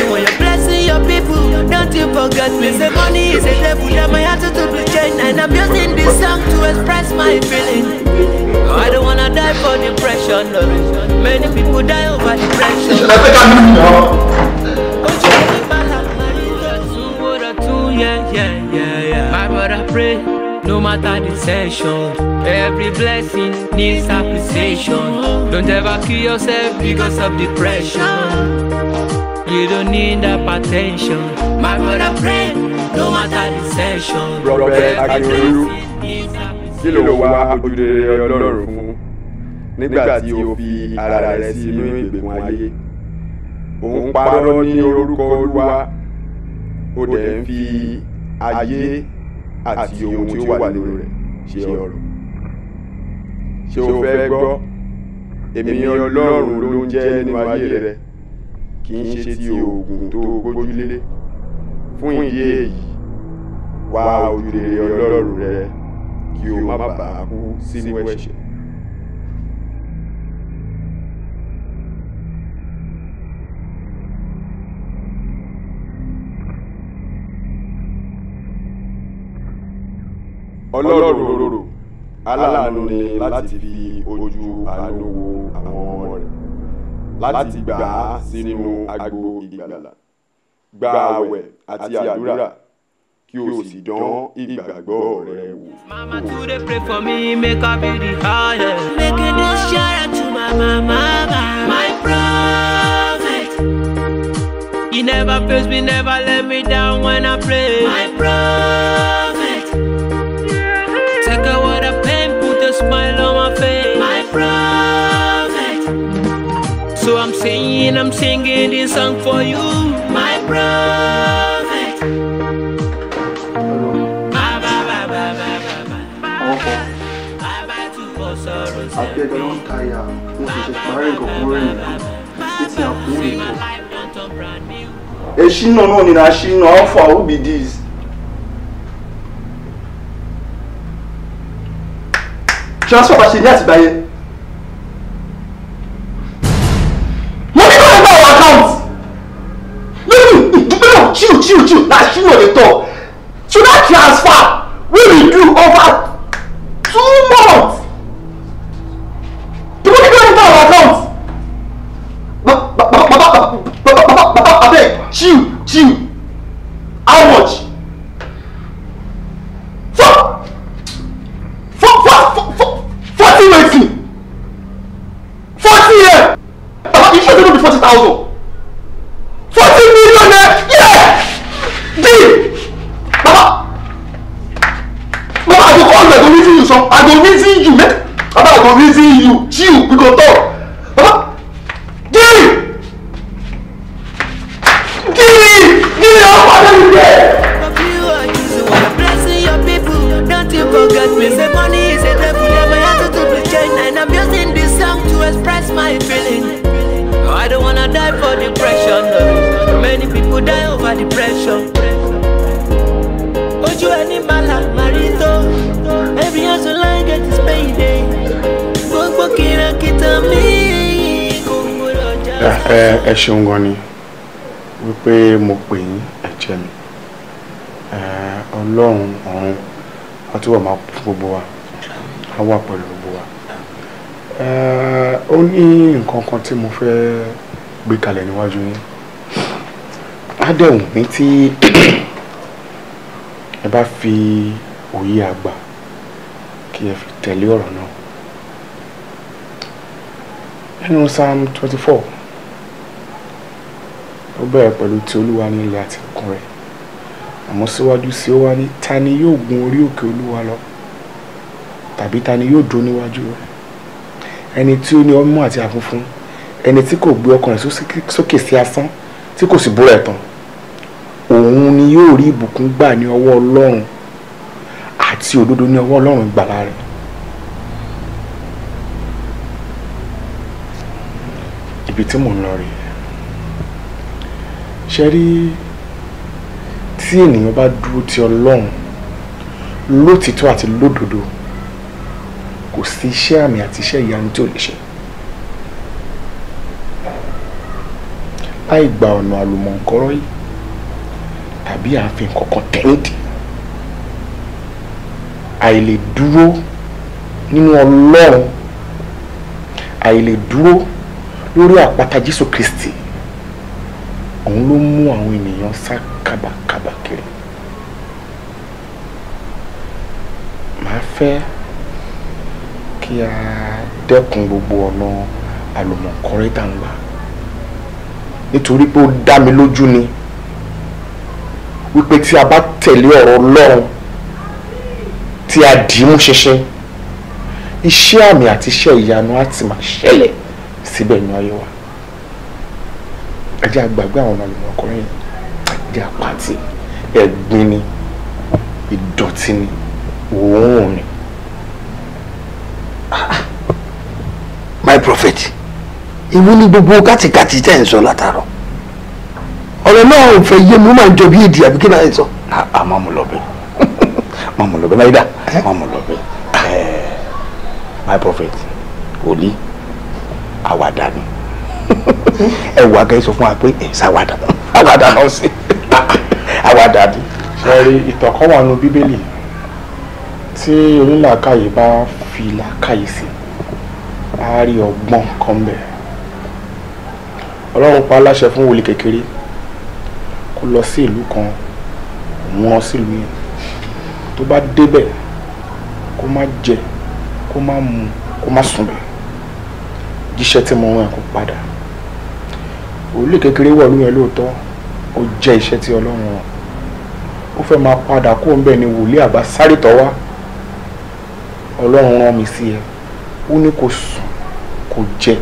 Speaker 7: When you're blessing your people, don't you forget me. Say money is a devil, that my attitude will change. And I'm using this song to express my feeling. I don't wanna die for depression, no. Many people die over depression. Yeah. My brother pray, no matter the session. Every blessing needs appreciation. Don't ever kill yourself because of depression. You don't need hypertension. My brother pray, no matter the session.
Speaker 9: Prophet Akiolu, kí ló wá ojúrere Ọlọ́run fún nígbà tí o fi ara rẹ sí inú ìgbèkùn ayé? Òun parọ́ ní orúkọ Olúwa, ó dẹ̀ ń fi ayé àti ohun tí ó wà nínú rẹ̀ ṣe ọrọ̀. Ṣé o fẹ́ gbọ́? Èmi Ọlọ́run ló ń jẹ́ nínú ayé rẹ, kì í ṣe ti oògùn tó gbójúlé. Fún ìdí èyí, wá ojúrere Ọlọ́run rẹ kí o má bàa kú sínú ẹ̀ṣẹ̀. Ọlọ́run òróró aláàánú ni láti fi ojú àánú wo àwọn ọmọ rẹ̀, láti gbà á sínú agbo ìgbàlà. Gba àwẹ̀ àti àdúrà kí o sì dán ìgbàgbọ́ rẹ wò.
Speaker 7: Mama too dey pray for me, make I be the highest. Making this shout out to my mama, my prophet. He never fails me, never let me down when I pray. My prophet. Take away the pain, put a smile on my face. My prophet. So I'm singing this song for you, my prophet.
Speaker 20: Abẹ́gbẹ́ ló ń ta ìyá, mo sì ṣe parí nǹkan kúrò rìn títí àkúrò ìtọ́. Èṣínà náà ni na ṣínà, how far who be this? Transfer bá ṣe ní àtìgbáyé. Mo ní kọ́ ẹgbẹ́ àwọn account. No, chill, na ṣínà dey talk. So that transfer wey we do over 2 months. Chill. How much? 40 waiting. 40 here. You should not be 40,000. 40 million there. Yeah. Deal. Baba, I go call you. I go reason you some. I go reason you, man. Baba, I go reason you. Chill. We go talk. Baba, deal. Give me your father.
Speaker 7: ní màlà màrító. Every hustle line get his payday. Gbogbo kìràkìtà mi kò gbọdọ̀ já.
Speaker 6: Ẹ ṣeun gan ni wípé mo pè yín ẹ̀jẹ̀ mi. Ọlọ́run ọ̀run á túbọ̀ máa fún gbogbo wa, á wà pẹ̀lú gbogbo wa. Ó ní nǹkan kan tí mo fẹ́ gbé kalẹ̀ níwájú yín. Á dẹ̀ wù mí tí ẹ bá fi òye àgbà kí ẹ fi tẹ̀lé ọ̀rọ̀ náà. Nínú Psalm 24 ó bẹ̀rẹ̀ pẹ̀lú ti Olúwa ní ilẹ̀ àti ẹ̀kún rẹ̀, àmọ́ síwájú sí ó wá ní ta ni yóò gun orí òkè Olúwa lọ, tàbí ta ni yóò dúró níwájú rẹ̀? Ẹni tí ó ní ọmú àti àfunfun, ẹni tí kò gbé ọkàn rẹ̀ sókè sí asán, tí kò sì búra ẹ̀tàn, òun ni yóò rí ìbùkún gbà ní ọwọ́ Ọlọ́run àti òdodo ní ọwọ́ Ọlọ́run ìgbàlà rẹ̀. Ibi tí mò ń lọ rèé. Ṣé rí tí ènìyàn bá dúró ti Ọlọ́run lótìtọ́ àti lódodo, kò sí iṣẹ́ àmì àti iṣẹ́ ìyanu tí ò lè ṣe. Láì gba ọ̀nà àlùmọ̀ǹkọ́rọ́ yìí tàbí ààfin kankan tẹ́ǹdì, àìlè dúró nínú Ọlọ́run, àìlè dúró lórí àpáta Jésù Kristi, òun ló mú àwọn ènìyàn sá kábàkábà kiri. Màá fẹ́ kí a dẹ́kun gbogbo ọ̀nà àlùmọ̀ǹkọ́rọ́ tá ń gbà, nítorí pé ó dá mi lójú ni wípé tí a bá tẹ̀lé ọ̀rọ̀ Ọlọ́run tí a dì í mú ṣinṣin, iṣẹ́ àmì àti iṣẹ́ ìyanu á ti máa ṣẹlẹ̀ síbẹ̀ ní ayé wa. Ẹ jẹ́ àgbàgbé àwọn àlùmọ̀ǹkọ́rọ́ yẹn, ẹ jẹ́ àpáti, ẹ̀gbin ni, ìdọ̀tí ni, òórùn ni.
Speaker 11: My prophet, ìwú ní gbogbo kátìkátì tẹ́ ẹ̀ ń sọ látàrọ. Ọ̀rọ̀ náà ò fẹ́ yé mi, ó máa ń jọ bí èdè àbí kí náà ń sọ.
Speaker 20: Má mú lọ bẹ́ẹ̀, má mú lọ bẹ́ẹ̀, láyé dá, má mú lọ bẹ́ẹ̀. My prophet, wòlíì, àwàdà ni. Ẹ wà kẹ́ sọ fún wa pé ẹ̀ sáwàdà, àwàdà náà sí, àwàdà ni.
Speaker 6: Ṣé rí ìtàn kan wà nínú Bíbélì tí onílàákàyè bá fi làákàyè sí, á rí ọgbọ́n kan bẹ̀. Ọlọ́run pa láṣẹ fún wòlíì kékeré kó lọ sí ìlú kan, òun rán sí ìlú yẹn. Tó bá débẹ̀ kó má jẹ, kó má mu, kó má sùn bẹ̀. Jíṣẹ́ tí mo rán ẹ̀ kó padà. Wòlíì kékeré wọ̀ lóyún ẹ lóòótọ́, ó jẹ́ iṣẹ́ tí Ọlọ́run rán. Ó fẹ́ máa padà kó ń bẹ̀ ni wòlíì àbá sáré tọ́ wá. Ọlọ́run rán mi sí ẹ, ó ní kó sùn, kó jẹ,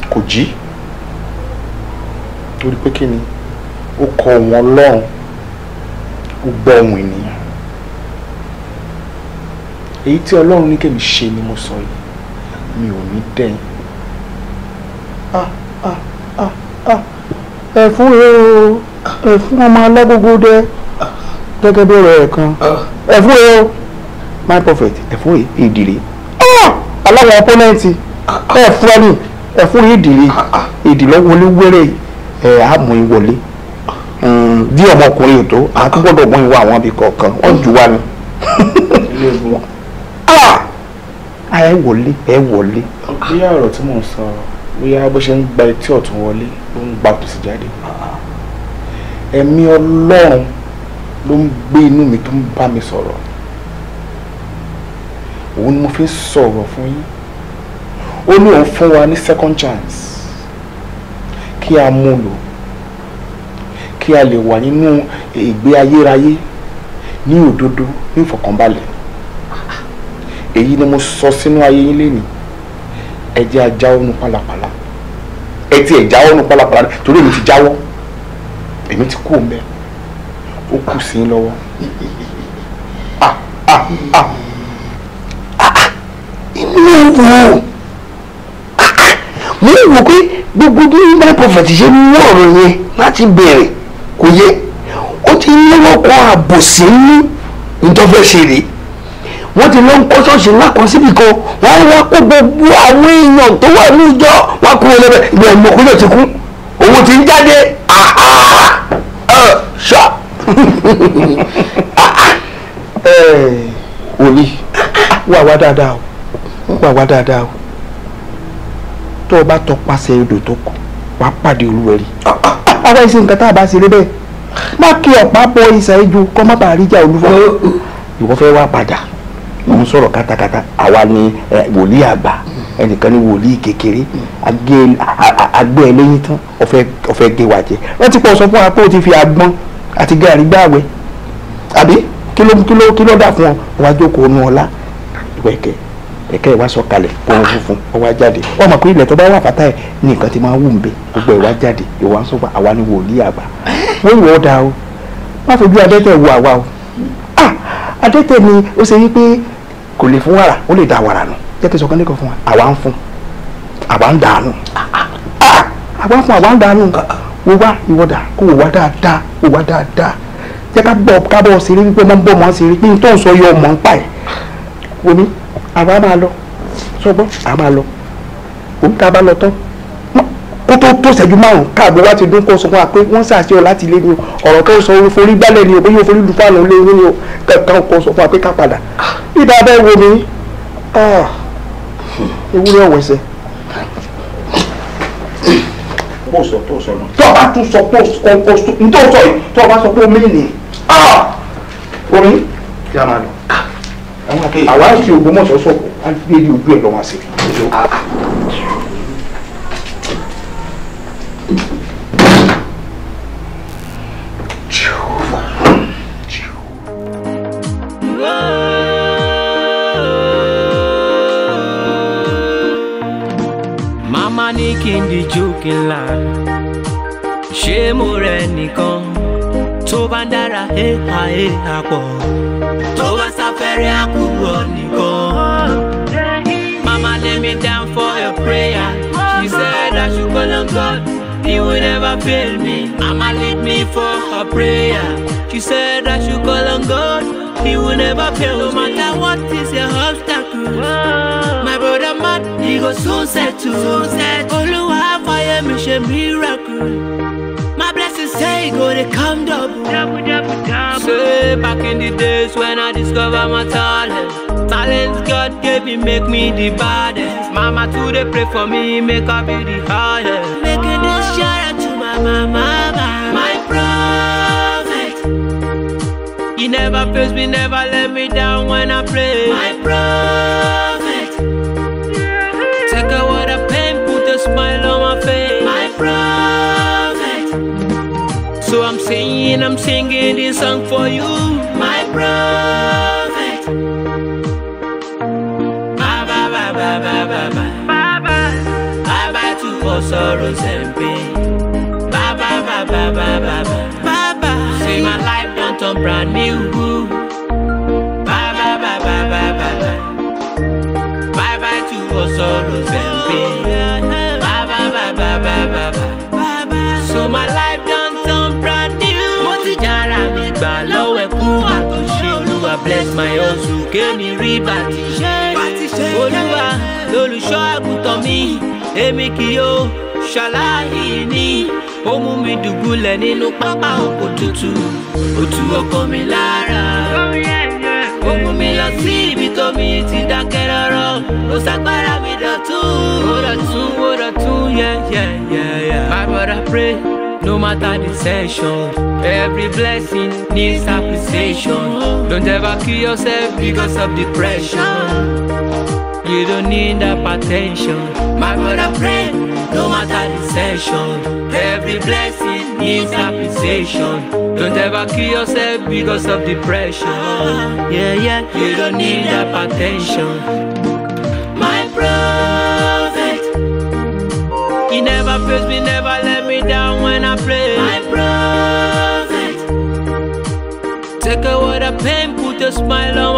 Speaker 6: kó jí, torí pé kí ni ó kọ ohùn Ọlọ́run, ó gbọ́ ohùn ènìyàn. Èyí tí Ọlọ́run ní kèmí ṣe ni mo sọ yìí, mi ò ní dẹ̀yìn.
Speaker 10: Ẹ̀fún o, ẹ̀fún ọmọ alágbogbo dẹ gẹ́gẹ́ bí ọ̀rọ̀ ẹ̀ kan. Ẹ̀fún o, my prophet, ẹ̀fún ìdìrí. Aláwọ̀ opponent ẹ̀fún ẹni, ẹ̀fún ìdìrí. Ìdìlọ́ wọlé wẹ́rẹ́ àmú ìwọlé. Bí ọmọkùnrin ò tó, àti gbọ́dọ̀ mú ìwà àwọn ibì kọ̀ọ̀kan, wọ́n jù wá ni. Ẹ wọlé.
Speaker 6: Bóyá ọ̀rọ̀ tí mò ń sọ, bóyá bó ṣe ń gba etí ọ̀tún wọlé ló ń gba tòsì jáde. Ẹ̀mí Ọlọ́run ló ń gbé inú mi tó ń bá mi sọ̀rọ̀. Òun ni mo fi ń sọ̀rọ̀ fún yín. Ó ní òun fún wa ní second chance kí a mú lò, kí a lè wà nínú ìgbé ayérayé ní òdodo, ní ìfọ̀kànbalẹ̀. Èyí ni mo sọ sínú ayé yín lénìí. Ẹ jẹ́ a jáwọ́ nínú pálapàla. Ẹ ti ẹ̀ jáwọ́ nínú pálapàla torí èmi ti jáwọ́, èmi ti kú òǹbẹ, ó kù sí yín lọ́wọ́.
Speaker 11: Mo wò pé gbogbo bí my prophet ṣe mú ọ̀rọ̀ yẹn láti bẹ̀rẹ̀ kò yẹ, ó ti ní wọ́n kọ́ àbòsí ní ìtọ́fẹ́ ṣe rèé wọ́n ti lọ ń kọ́ ṣọ́ọ̀ṣì ńlá kan síbi kan wọ́n wá kó gbogbo àwọn èèyàn tó wà ní ìjọ wọ́n kúrò lẹ́bẹ̀ ìgbà ìmọ̀kúlẹ̀ ti kú owó ti ń jáde ṣá.
Speaker 8: Wòlíì wà wá dáadáa o wà wá dáadáa o tó o bá tọpasẹ̀ odò tó kù wàá pàdé olúwẹ̀rí. àwa ìṣe nǹkan tá a bá ṣe rí bẹ́ẹ̀ má kí ọ̀pá bọ ìṣà ejò kọ́ má bàa rí ìjà olúfọ́. ìwọ fẹ́ wá padà òun sọ̀rọ̀ kátakátá àwa ni wòlíì àgbà ẹnìkan ní wòlíì kékeré agbẹ́ ẹlẹ́yìn tán ọ̀fẹ́ gé wa jẹ wọ́n ti pọ̀ sọ fún wa pé o ti fi àgbọn àti gàrí gbáwẹ̀ àbí kí ló dà fún ọ wá jókòó nu ọlá ìwẹ̀kẹ́ ẹ̀kẹ́ ìwà sọ̀kalẹ̀ ohun funfun ọwọ́ jáde wọ́n mọ̀ pé ilẹ̀ tó bá wà fàtà ẹ̀ ní nǹkan tí máa wù ń bẹ gbogbo ìwà jáde ìwà ń sọ̀gbà àwa ni wòlíì àgbà wọ́n wọ̀ ọ́ da o má fojú adẹ́tẹ̀ wo àwa o adẹ́tẹ̀ ni ó ṣe wípé kò lè fún wàrà ó lè da wàrà nù jẹ́ kí sọ̀kan nìkan fún wa àwa ń fún àwa ń dànù àwa ń fún àwa ń dànù wo wá ìwọ́dà kó wò wá dáadáa wò wá dáadáa jẹ́ ká bọ̀ ṣeré wípé máa ń bọ̀ mọ́ ṣeré pé n tó ń sọ yọ ọmọ ń pa ẹ̀ omi àwa máa lọ sọgbọ́n àwa máa lọ òun tá a bá lọ tán kó tó ṣẹ́jú márùn-ún káàgbé wá ti dún kó sọ fún wa pé wọ́n ṣàṣeyọ láti ilé ni o ọ̀rọ̀ tó sọ forí gbálẹ̀ ni o bóyá o forí lu fáànù ilé ni o kankan kó sọ fún wa pé ká padà ìdá abẹ́ wo mi ewúrẹ́ ọ̀wẹ̀sẹ̀. tó sọ náà tó o bá tún sọ pé o sọ yìí tó o bá sọ pé o mí nìyí omi kí a máa lọ àwa ń fi Ògbómọ̀ṣọ́ sọ̀kò á gbé ní ojú ẹ̀ lọ́wọ́ sí
Speaker 7: Mama ní kí n díjú kí n là ṣé mo rẹ̀ nìkan tó bá ń dára pọ̀ tó bá sáfẹ́rẹ́ àkúrò nìkan. Mama lay me down for a prayer. She said I should call on God, He will never fail me. Mama lead me for her prayer. She said I should call on God, He will never fail me. No matter what is your obstacle, my brother man, he go soon settle. Oluwa fire me she miracle. My blessings say go they come double. Say back in the days when I discovered my talents God gave me make me the baddest. Mama too they pray for me, make her be the highest. Making this shout out to my mama, my prophet. He never fails me, never let me down when I pray. My prophet. Take away the pain, put a smile on my face. My prophet. So I'm singing this song for you, my prophet. Bye bye bye bye bye bye bye bye bye bye to all sorrows and pain. Bye bye bye bye bye bye bye bye. See my life done turn brand new. Bye bye bye bye bye bye bye. Bye bye to all sorrows and pain. Bye bye bye bye bye bye bye. So my life done turn brand new. Bless my hustle, give me rebati. Olúwa lolùṣọ́ àgùntàn mi, èmi kì yóò ṣaláì ní. Ó mú mi dùbúlẹ̀ nínú pápá oko tútù, ó tu ọkàn mi lára. Ó mú mi lọ sí ibi tó mi ti dákẹ́ rọ́rọ́, ó ṣàgbára mi dọ̀tún. Ó dọ̀tún, yeah. My brother pray. No matter the session, every blessing needs appreciation. Don't ever kill yourself because of depression. You don't need hypertension. My brother pray, no matter the session, every blessing needs appreciation. Don't ever kill yourself because of depression. Yeah. You don't need hypertension. My prophet, he never fails me, never let me down when I pray. My prophet, take away the pain, put a smile on